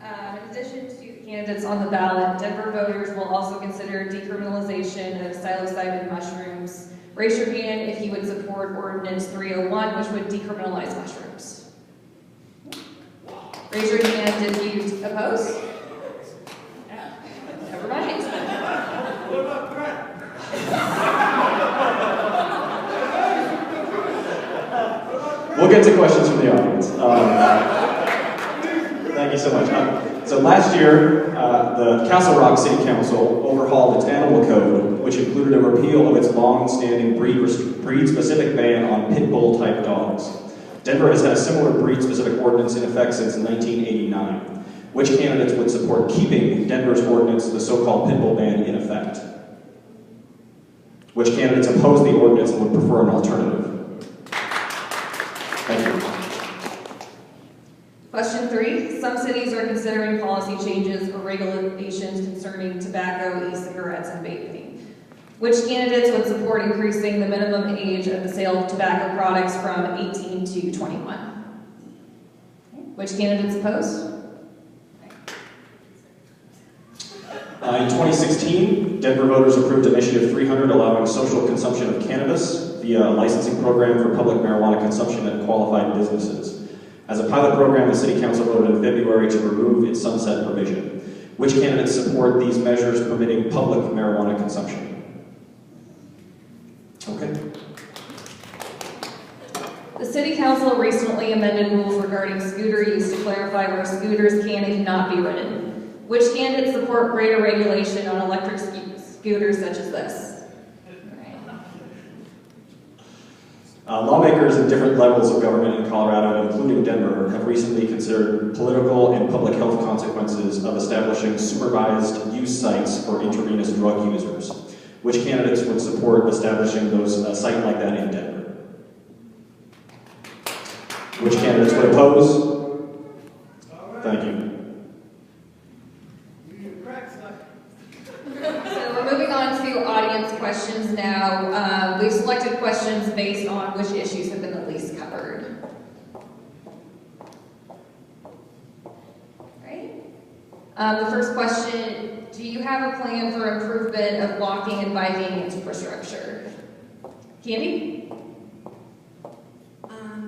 in addition to the candidates on the ballot, Denver voters will also consider decriminalization of psilocybin mushrooms. Raise your hand if you would support Ordinance 301, which would decriminalize mushrooms. Raise your hand if you oppose. Never mind. what about crack? We'll get to questions from the audience. Thank you so much. So last year, the Castle Rock City Council overhauled its animal code, which included a repeal of its long-standing breed-specific ban on pit bull-type dogs. Denver has had a similar breed-specific ordinance in effect since 1989. Which candidates would support keeping Denver's ordinance, the so-called pit bull ban, in effect? Which candidates oppose the ordinance and would prefer an alternative? Thank you. Question 3. Some cities are considering policy changes or regulations concerning tobacco, e-cigarettes, and vaping. Which candidates would support increasing the minimum age of the sale of tobacco products from 18 to 21? Which candidates oppose? In 2016, Denver voters approved Initiative 300, allowing social consumption of cannabis via a licensing program for public marijuana consumption at qualified businesses. As a pilot program, the City Council voted in February to remove its sunset provision. Which candidates support these measures permitting public marijuana consumption? Okay. The City Council recently amended rules regarding scooter use to clarify where scooters can and cannot be ridden. Which candidates support greater regulation on electric scooters such as this? Lawmakers in different levels of government in Colorado, including Denver, have recently considered political and public health consequences of establishing supervised use sites for intravenous drug users. Which candidates would support establishing a site like that in Denver? Which candidates would oppose? Thank you. So we're moving on to audience questions now. We've selected questions based on which issues have been the least covered. Right? The first question, do you have a plan for improvement of walking and biking infrastructure? Candy?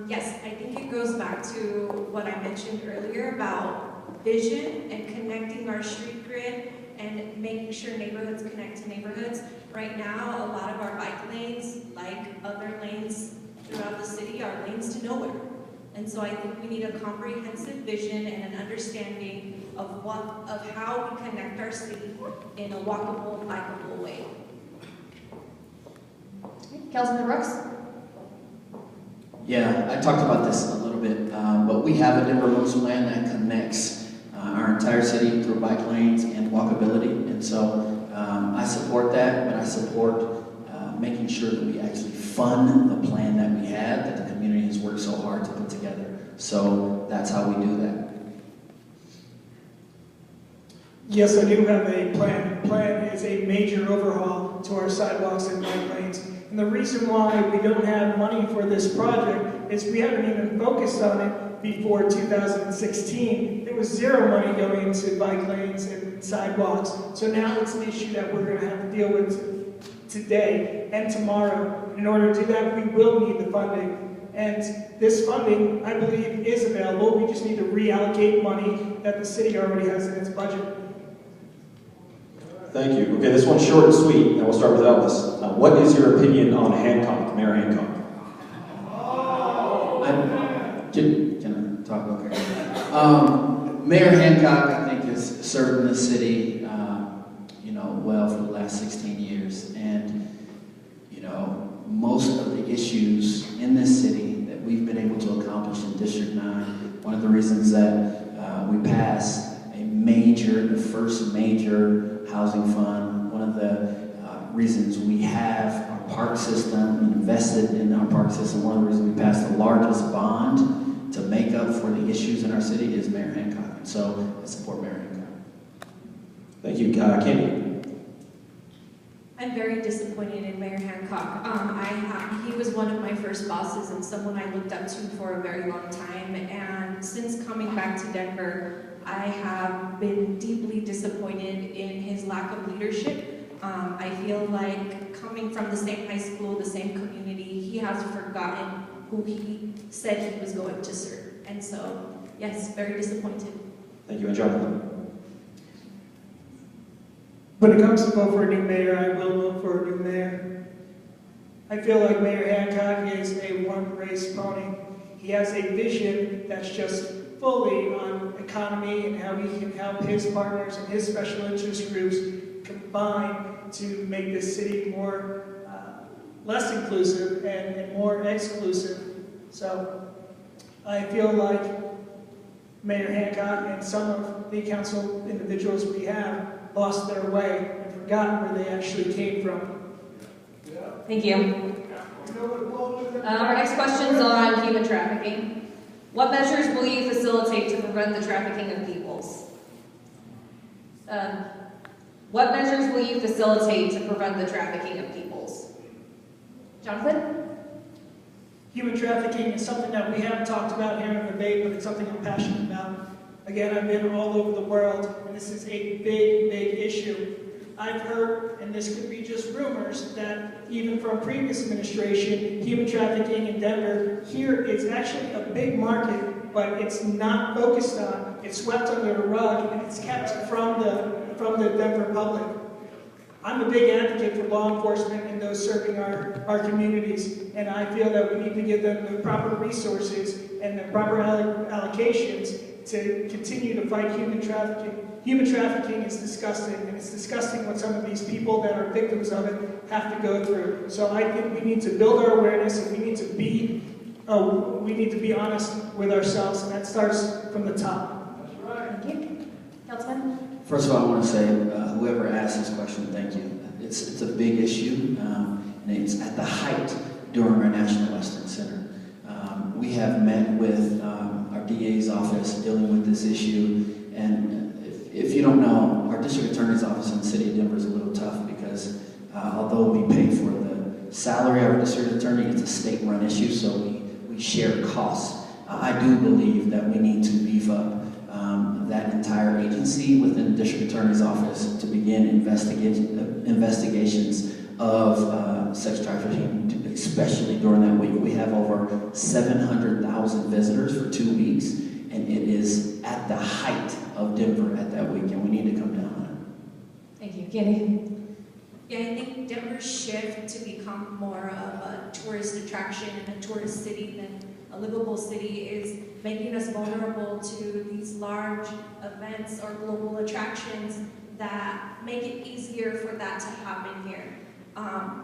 Yes, I think it goes back to what I mentioned earlier about vision and connecting our street grid and making sure neighborhoods connect to neighborhoods. Right now, a lot of our bike lanes, like other lanes throughout the city, are lanes to nowhere. And so I think we need a comprehensive vision and an understanding of how we connect our city in a walkable and bikeable way. Councilman Brooks? Yeah, I talked about this a little bit, but we have a Denver Roads plan that connects our entire city through bike lanes and walkability, and so I support that, but I support making sure that we actually fund the plan that we have, that the community has worked so hard to put together. So that's how we do that. Yes, I do have a plan. The plan is a major overhaul to our sidewalks and bike lanes. And the reason why we don't have money for this project is we haven't even focused on it before 2016. There was zero money going into bike lanes and sidewalks. So now it's an issue that we're going to have to deal with today and tomorrow. In order to do that, we will need the funding. And this funding, I believe, is available. We just need to reallocate money that the city already has in its budget. Thank you. Okay, this one's short and sweet, and we'll start with Elvis. What is your opinion on Hancock, Mayor Hancock? Can I talk? Okay. Mayor Hancock, I think, has served in the city, well for the last 16 years, and most of the issues in this city that we've been able to accomplish in District 9. One of the reasons that we passed the first major housing fund. One of the reasons we have our park system, invested in our park system. One of the reasons we passed the largest bond to make up for the issues in our city is Mayor Hancock. And so I support Mayor Hancock. Thank you, Candy. I'm very disappointed in Mayor Hancock. He was one of my first bosses and someone I looked up to for a very long time. And since coming back to Denver, I have been deeply disappointed in his lack of leadership. I feel like coming from the same high school, the same community, he has forgotten who he said he was going to serve. And so, yes, very disappointed. Thank you, and Jonathan. When it comes to vote for a new mayor, I will vote for a new mayor. I feel like Mayor Hancock is a one-race pony. He has a vision that's just fully on economy and how he can help his partners and his special interest groups combine to make this city more less inclusive and more exclusive. So I feel like Mayor Hancock and some of the council individuals we have lost their way and forgotten where they actually came from. Thank you. Our next question is on human trafficking. What measures will you facilitate to prevent the trafficking of peoples? What measures will you facilitate to prevent the trafficking of peoples? Jonathan? Human trafficking is something that we haven't talked about here in the debate, but it's something I'm passionate about. Again, I've been all over the world, and this is a big, big issue. I've heard, and this could be just rumors, that even from previous administration, human trafficking in Denver, here it's actually a big market, but it's not focused on. It's swept under the rug, and it's kept from the Denver public. I'm a big advocate for law enforcement and those serving our communities, and I feel that we need to give them the proper resources and the proper allocations to continue to fight human trafficking. Human trafficking is disgusting, and it's disgusting what some of these people that are victims of it have to go through. So I think we need to build our awareness, and we need to be honest with ourselves, and that starts from the top. That's right. Thank you. Councilman? First of all, I want to say, whoever asked this question, thank you. It's a big issue, and it's at the height during our National Western Center. We have met with our DA's office dealing with this issue, and if you don't know, our district attorney's office in the city of Denver is a little tough because although we pay for the salary of our district attorney, it's a state-run issue, so we share costs. I do believe that we need to beef up that entire agency within the district attorney's office to begin investigations of sex trafficking, especially during that week. We have over 700,000 visitors for 2 weeks, and it is at the height of Denver at that week, and we need to come down on it. Thank you. Candy? Yeah, I think Denver's shift to become more of a tourist attraction and a tourist city than a livable city is making us vulnerable to these large events or global attractions that make it easier for that to happen here.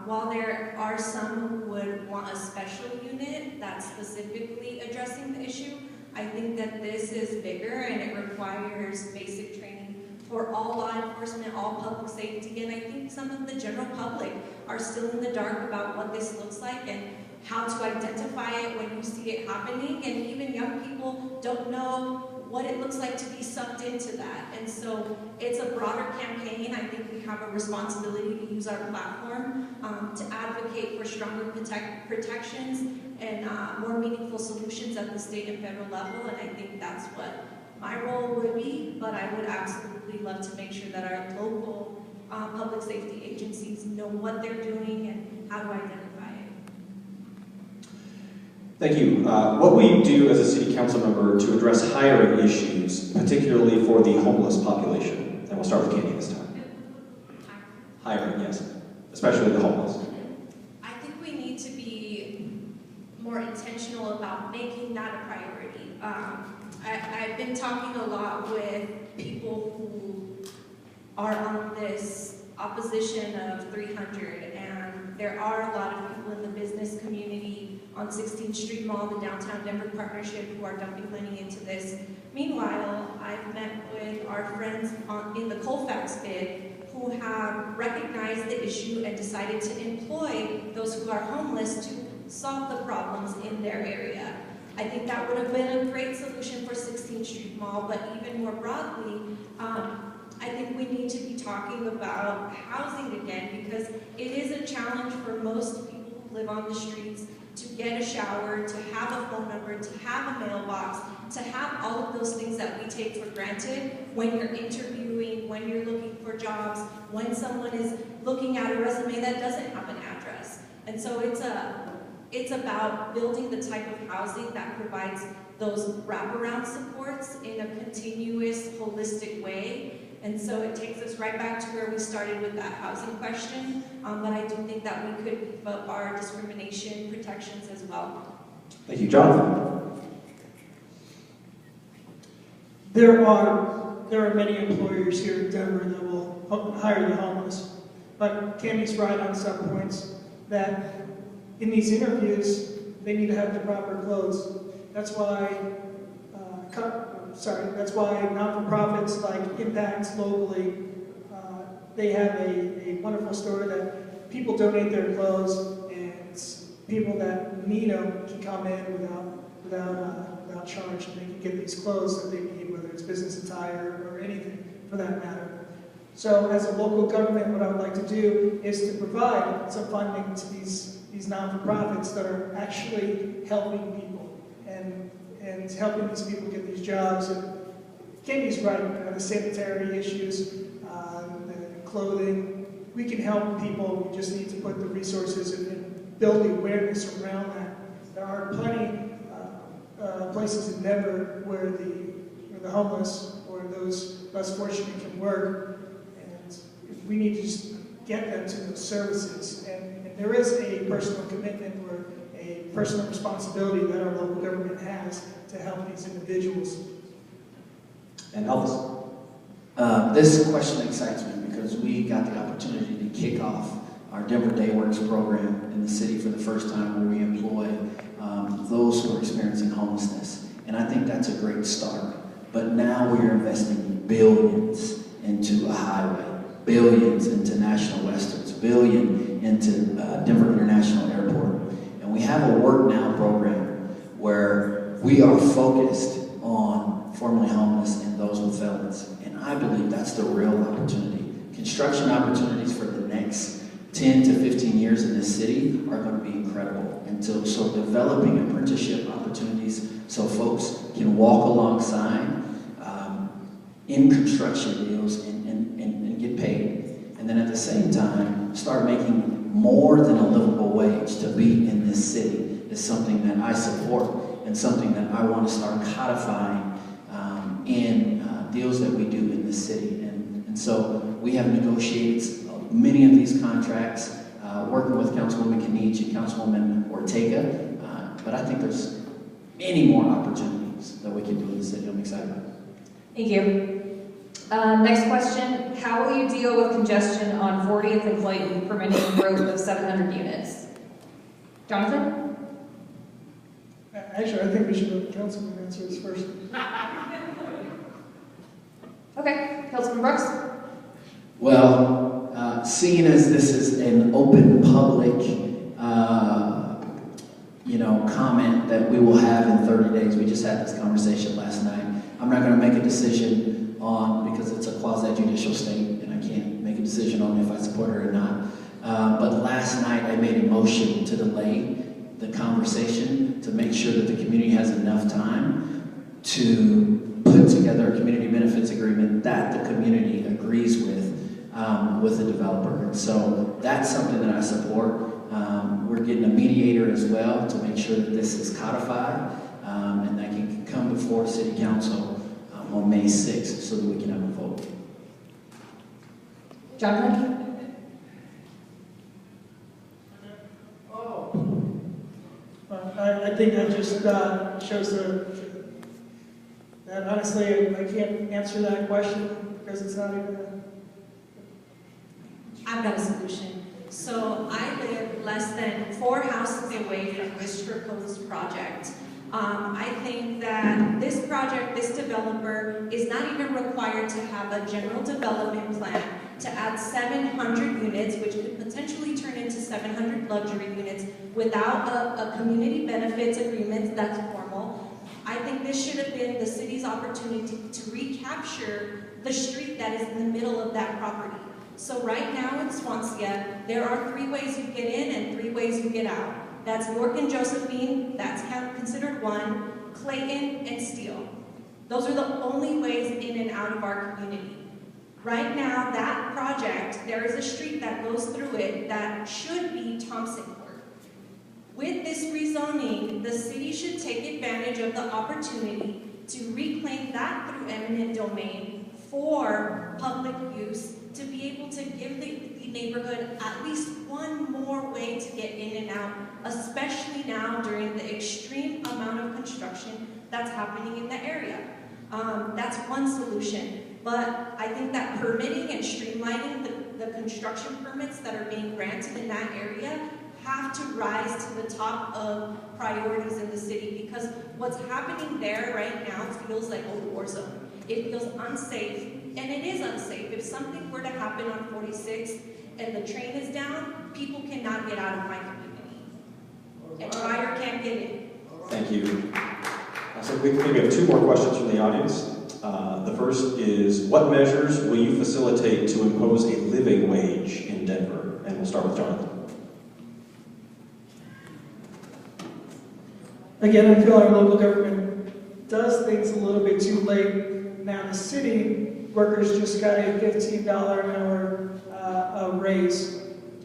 While there are some who would want a special unit that's specifically addressing the issue, I think that this is bigger and it requires basic training for all law enforcement, all public safety, and I think some of the general public are still in the dark about what this looks like and how to identify it when you see it happening, and even young people don't know what it looks like to be sucked into that. And so it's a broader campaign. I think we have a responsibility to use our platform to advocate for stronger protections and more meaningful solutions at the state and federal level, and I think that's what my role would be, but I would absolutely love to make sure that our local public safety agencies know what they're doing and how to identify it. Thank you. What we do as a city council member to address hiring issues, particularly for the homeless population, and we'll start with Candy this time. Hiring, yes, especially the homeless. I think we need to be more intentional about making that a priority. I've been talking a lot with people who are on this opposition of 300, and there are a lot of people in the business community on 16th Street Mall, the Downtown Denver Partnership, who are dumping money into this. Meanwhile, I've met with our friends in the Colfax bid who have recognized the issue and decided to employ those who are homeless to solve the problems in their area. I think that would have been a great solution for 16th Street Mall, but even more broadly, I think we need to be talking about housing again, because it is a challenge for most people who live on the streets to get a shower, to have a phone number, to have a mailbox, to have all of those things that we take for granted when you're interviewing, when you're looking for jobs, when someone is looking at a resume that doesn't have an address. And so it's about building the type of housing that provides those wraparound supports in a continuous, holistic way. And so it takes us right back to where we started with that housing question, but I do think that we could beef up our discrimination protections as well. Thank you. Jonathan? There are many employers here in Denver that will hire the homeless, but Tammy's right on some points that in these interviews, they need to have the proper clothes. That's why non-for-profits like Impact locally, they have a wonderful store that people donate their clothes, and people that need them can come in without charge, and they can get these clothes that they need, whether it's business attire or anything for that matter. So as a local government, what I would like to do is to provide some funding to these non-for-profits that are actually helping people and helping these people get these jobs. And Candy's right, the sanitary issues, the clothing, we can help people. We just need to put the resources and build the awareness around that. There are plenty places in Denver where the homeless or those less fortunate can work, and we need to just get them to those services. And there is a personal commitment or a personal responsibility that our local government has to help these individuals. And Elvis? This question excites me because we got the opportunity to kick off our Denver Day Works program in the city for the first time, where we employ those who are experiencing homelessness. And I think that's a great start. But now we are investing billions into a highway, billions into National Westerns, billion into Denver International Airport. And we have a Work Now program where we are focused on formerly homeless and those with felons. And I believe that's the real opportunity. Construction opportunities for the next 10 to 15 years in this city are going to be incredible. And so developing apprenticeship opportunities so folks can walk alongside in construction deals and get paid. And then at the same time, start making more than a livable wage to be in this city is something that I support and something that I want to start codifying in deals that we do in this city. And so we have negotiated many of these contracts, working with Councilwoman Kenichi and Councilwoman Ortega, but I think there's many more opportunities that we can do in the city. I'm excited about it. Thank you. Next question. How will you deal with congestion on 40th and Clayton, permitting growth of 700 units? Jonathan? Actually, I think we should let the councilman answer this first. Okay, Councilman Brooks? Well, seeing as this is an open public, comment that we will have in 30 days, we just had this conversation last night. I'm not going to make a decision on, because it's a quasi-judicial state, and I can't make a decision on if I support it or not. But last night I made a motion to delay the conversation to make sure that the community has enough time to put together a community benefits agreement that the community agrees with the developer. And so that's something that I support. We're getting a mediator as well to make sure that this is codified and that can come before City Council on May 6th so that we can have a vote. Jonathan? I think that just shows that honestly I can't answer that question because it's not even I've got a solution. So I live less than 4 houses away from this proposed project. I think that this project, this developer, is not even required to have a general development plan to add 700 units, which could potentially turn into 700 luxury units without a community benefits agreement that's formal. I think this should have been the city's opportunity to recapture the street that is in the middle of that property. So right now in Swansea, there are 3 ways you get in and 3 ways you get out. That's York and Josephine, that's considered 1, Clayton and Steele. Those are the only ways in and out of our community. Right now, that project, there is a street that goes through it that should be Thompson Court. With this rezoning, the city should take advantage of the opportunity to reclaim that through eminent domain for public use, to be able to give the neighborhood at least one more way to get in and out, especially now during the extreme amount of construction that's happening in the area. That's one solution, but I think that permitting and streamlining the construction permits that are being granted in that area have to rise to the top of priorities in the city, because what's happening there right now feels like a war zone. It feels unsafe, and it is unsafe. If something were to happen on 46 and the train is down, people cannot get out of my community. And a rider can't get in. Thank you. So we have 2 more questions from the audience. The first is, what measures will you facilitate to impose a living wage in Denver? And we'll start with Jonathan. Again, I feel our local government does things a little bit too late. Now, the city workers just got a $15 an hour raise.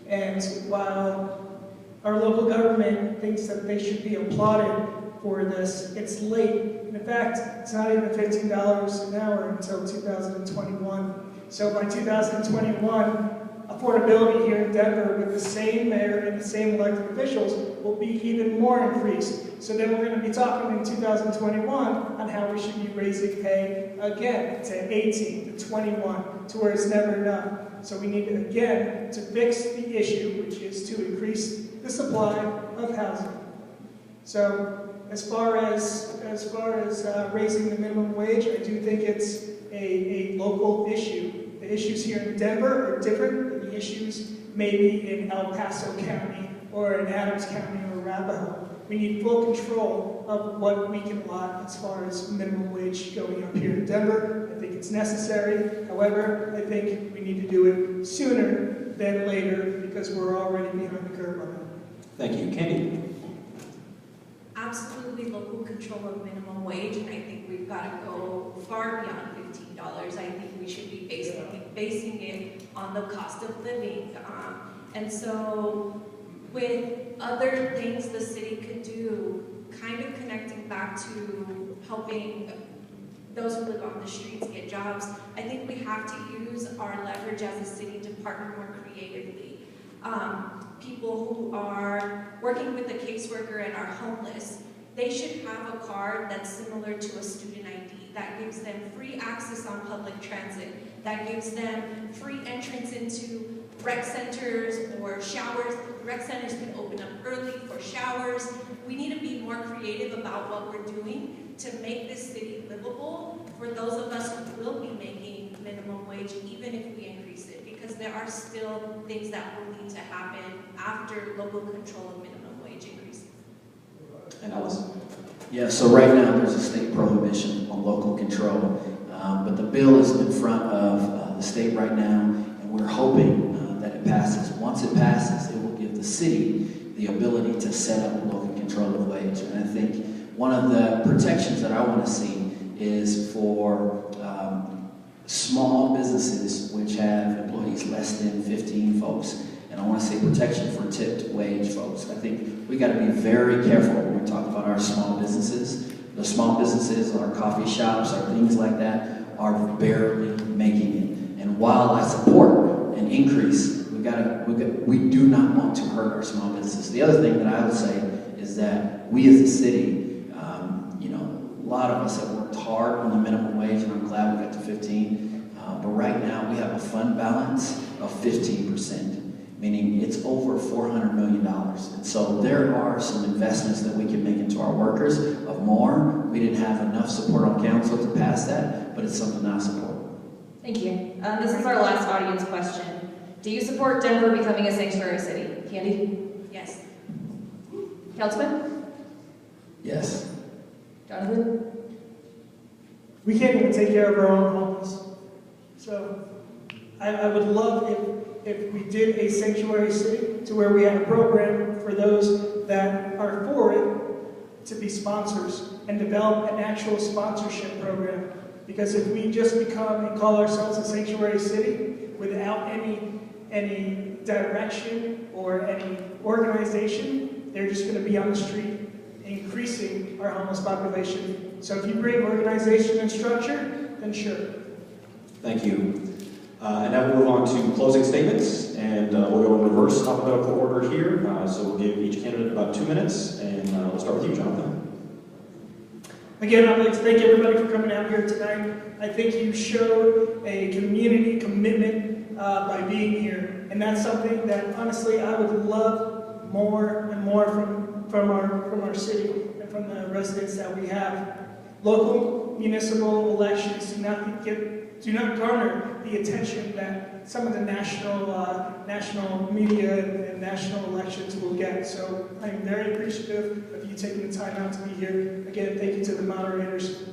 And while our local government thinks that they should be applauded for this, it's late. And in fact, it's not even $15 an hour until 2021. So by 2021, affordability here in Denver with the same mayor and the same elected officials will be even more increased. So then we're going to be talking in 2021 on how we should be raising pay again to 18, to 21, to where it's never enough. So we need, again, to fix the issue, which is to increase the supply of housing. So as far as raising the minimum wage, I do think it's a local issue. The issues here in Denver are different than the issues maybe in El Paso County or in Adams County or Arapahoe. We need full control of what we can allot as far as minimum wage going up here in Denver. I think it's necessary. However, I think we need to do it sooner than later because we're already behind the curve on that. Thank you. Candy? absolutely local control of minimum wage, and I think we've got to go far beyond $15. I think we should be basing it on the cost of living. And so with other things the city could do, kind of connecting back to helping those who live on the streets get jobs, I think we have to use our leverage as a city to partner more creatively. People who are working with a caseworker and are homeless, they should have a card that's similar to a student ID that gives them free access on public transit, that gives them free entrance into rec centers or showers. Rec centers can open up early for showers. We need to be more creative about what we're doing to make this city livable for those of us who will be making minimum wage, even if we increase it, because there are still things that will need to happen after local control of minimum wage increases. And Alice? Yeah, so right now there's a state prohibition on local control, but the bill is in front of the state right now, and we're hoping that it passes. Once it passes, it will give the city the ability to set up local control of wage. And I think one of the protections that I want to see is for small businesses which have employees less than 15 folks. And I want to say protection for tipped wage folks. I think we got to be very careful when we talk about our small businesses. The small businesses, our coffee shops, our things like that are barely making it. And while I support an increase, we do not want to hurt our small businesses. The other thing that I would say is that we as a city, a lot of us have worked hard on the minimum wage, and I'm glad we got to 15. But right now we have a fund balance of 15%, meaning it's over $400 million. And so there are some investments that we can make into our workers of more. We didn't have enough support on council to pass that, but it's something I support. Thank you. This is our last audience question. Do you support Denver becoming a sanctuary city? Candy? Yes. Councilman? Yes. Jonathan? We can't even take care of our own homeless. So I would love if we did a sanctuary city to where we have a program for those that are for it to be sponsors and develop an actual sponsorship program. Because if we just become and call ourselves a sanctuary city without any direction or any organization, they're just going to be on the street, increasing our homeless population. So if you bring organization and structure, then sure. Thank you. And now we'll move on to closing statements, and we'll go in reverse alphabetical order here. So we'll give each candidate about 2 minutes, and we'll start with you, Jonathan. Again, I'd like to thank everybody for coming out here tonight. I think you showed a community commitment by being here, and that's something that honestly I would love more and more from our city and from the residents that we have. Local municipal elections do not garner the attention that some of the national media and national elections will get. So I'm very appreciative of you taking the time out to be here. Again, thank you to the moderators.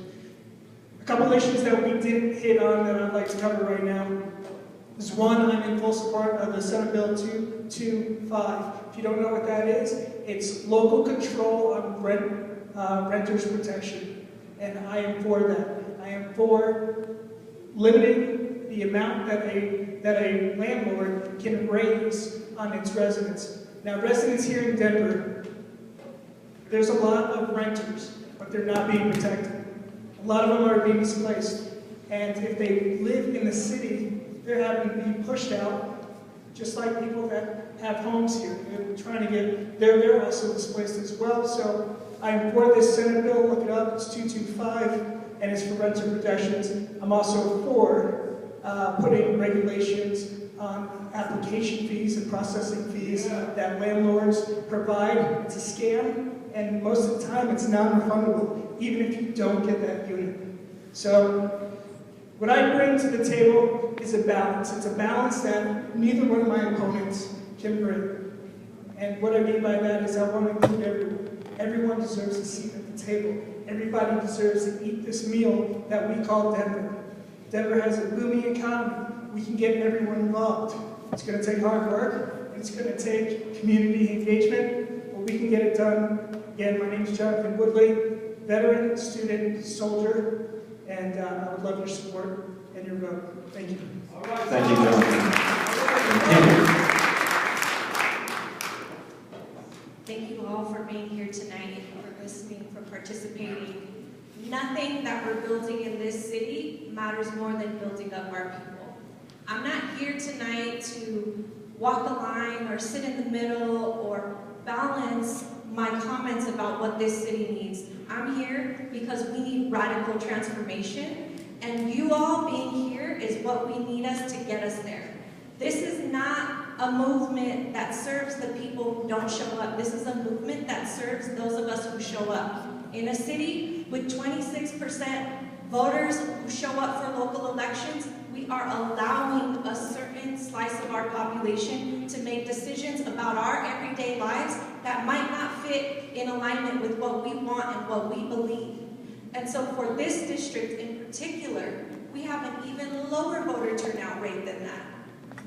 A couple issues that we didn't hit on that I'd like to cover right now is one, I'm in full support of the Senate Bill 225. If you don't know what that is, it's local control on renters protection. And I am for that. I am for limiting the amount that a landlord can raise on its residents. Now, residents here in Denver, there's a lot of renters, but they're not being protected. A lot of them are being displaced. And if they live in the city, they're having to be pushed out, just like people that have homes here. They're trying to get, they're also displaced as well. So I am for this Senate bill. Look it up. It's 225, and it's for renter protections. I'm also for putting regulations on application fees and processing fees that landlords provide. It's a scam, and most of the time it's non-refundable, even if you don't get that unit. So what I bring to the table is a balance. It's a balance that neither one of my opponents can bring. And what I mean by that is I want to include everyone. Everyone deserves a seat at the table. Everybody deserves to eat this meal that we call Denver. Denver has a booming economy. We can get everyone involved. It's going to take hard work, and it's going to take community engagement, but we can get it done Again, my name is Jonathan Woodley, veteran, student, soldier, and I would love your support and your vote. Thank you. Thank you, Jonathan. Thank you. Thank you all for being here tonight, for listening, for participating. Nothing that we're building in this city matters more than building up our people. I'm not here tonight to walk a line or sit in the middle or balance my comments about what this city needs. I'm here because we need radical transformation, and you all being here is what we need us to get us there. This is not a movement that serves the people who don't show up. This is a movement that serves those of us who show up. In a city with 26% voters who show up for local elections, we are allowing a certain slice of our population to make decisions about our everyday lives that might not fit in alignment with what we want and what we believe. And so for this district in particular, we have an even lower voter turnout rate than that.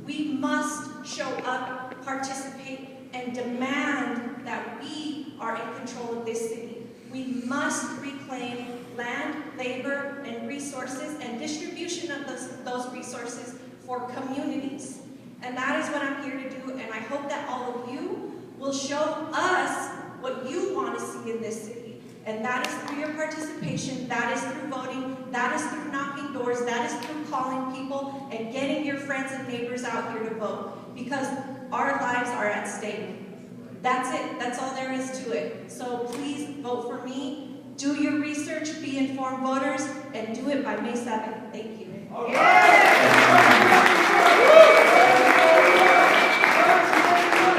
We must show up, participate, and demand that we are in control of this city. We must reclaim land, labor, and resources and distribution of those resources for communities. And that is what I'm here to do, and I hope that all of you will show us what you want to see in this city. And that is through your participation, that is through voting, that is through knocking doors, that is through calling people and getting your friends and neighbors out here to vote. Because our lives are at stake. That's it. That's all there is to it. So please vote for me. Do your research, be informed voters, and do it by May 7th. Thank you.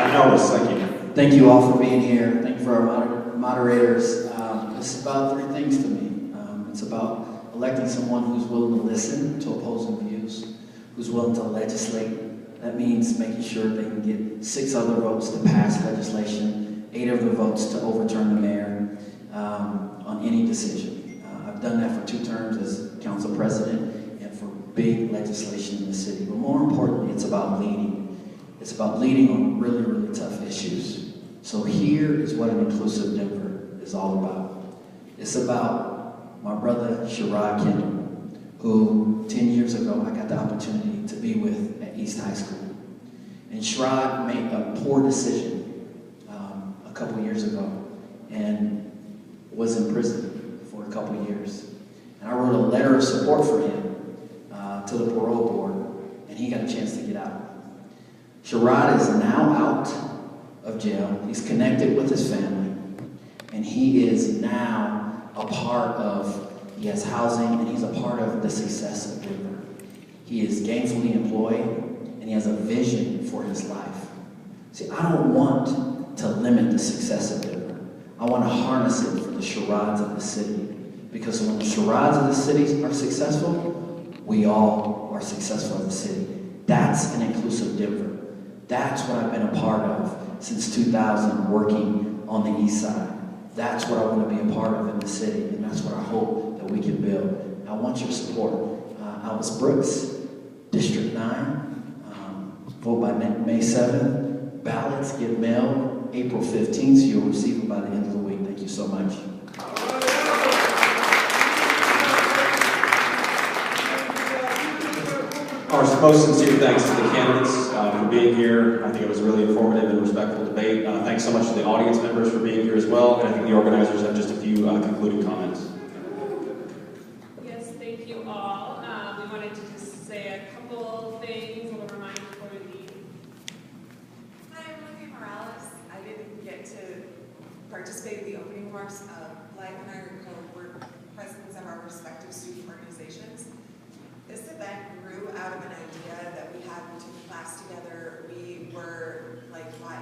And notice, thank you. Thank you all for being here. Thank you for our moderators. It's about three things to me. It's about electing someone who's willing to listen to opposing views, who's willing to legislate. That means making sure they can get 6 other votes to pass legislation, 8 of the votes to overturn the mayor on any decision. I've done that for 2 terms as council president and for big legislation in the city. But more importantly, it's about leading. It's about leading on really, really tough issues. So here is what an inclusive Denver is all about. It's about my brother, Sherrod Kendall, who 10 years ago I got the opportunity to be with at East High School. And Sherrod made a poor decision a couple years ago and was in prison for a couple years. And I wrote a letter of support for him to the parole board, and he got a chance to get out. Sherrod is now out of jail. He's connected with his family, and he is now a part of, he has housing, and he's a part of the success of Denver. He is gainfully employed, and he has a vision for his life. See, I don't want to limit the success of Denver. I want to harness it for the Sherrods of the city, because when the Sherrods of the city are successful, we all are successful in the city. That's an inclusive Denver. That's what I've been a part of since 2000, working on the east side. That's what I want to be a part of in the city, and that's what I hope that we can build. I want your support. Albus Brooks, District 9, vote by May 7th. Ballots get mailed April 15th, so you'll receive them by the end of the week. Thank you so much. Our most sincere thanks to the candidates for being here. I think it was a really informative and respectful debate. Thanks so much to the audience members for being here as well, and I think the organizers have just a few concluding comments. Yes, thank you all. We wanted to just say a couple things, a little reminder before we leave. Hi, I'm Olivia Morales. I didn't get to participate in the opening remarks. Blythe and I were presidents of our respective student organizations. This event grew out of an idea that we had when we took the class together. We were like, why,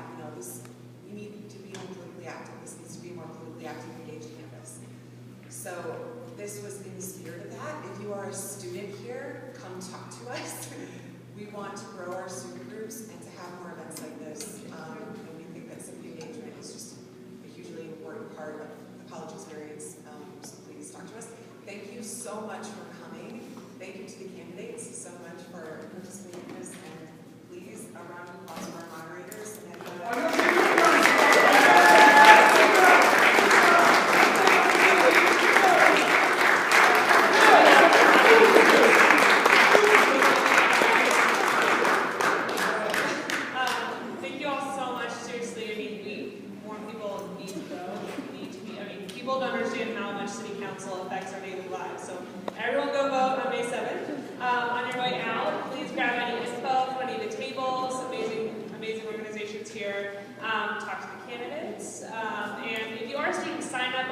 we need to be more politically active. This needs to be a more politically active, engaged campus. So this was in the spirit of that. If you are a student here, come talk to us. We want to grow our student groups and to have more events like this. And we think that civic engagement is just a hugely important part of the college experience. So please talk to us. Thank you so much for coming. Thank you to the candidates so much for participating in this, and please, a round of applause. applause for our moderators. And,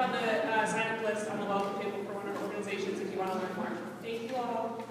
on the sign-up list on the welcome table for one of our organizations if you want to learn more. Thank you all.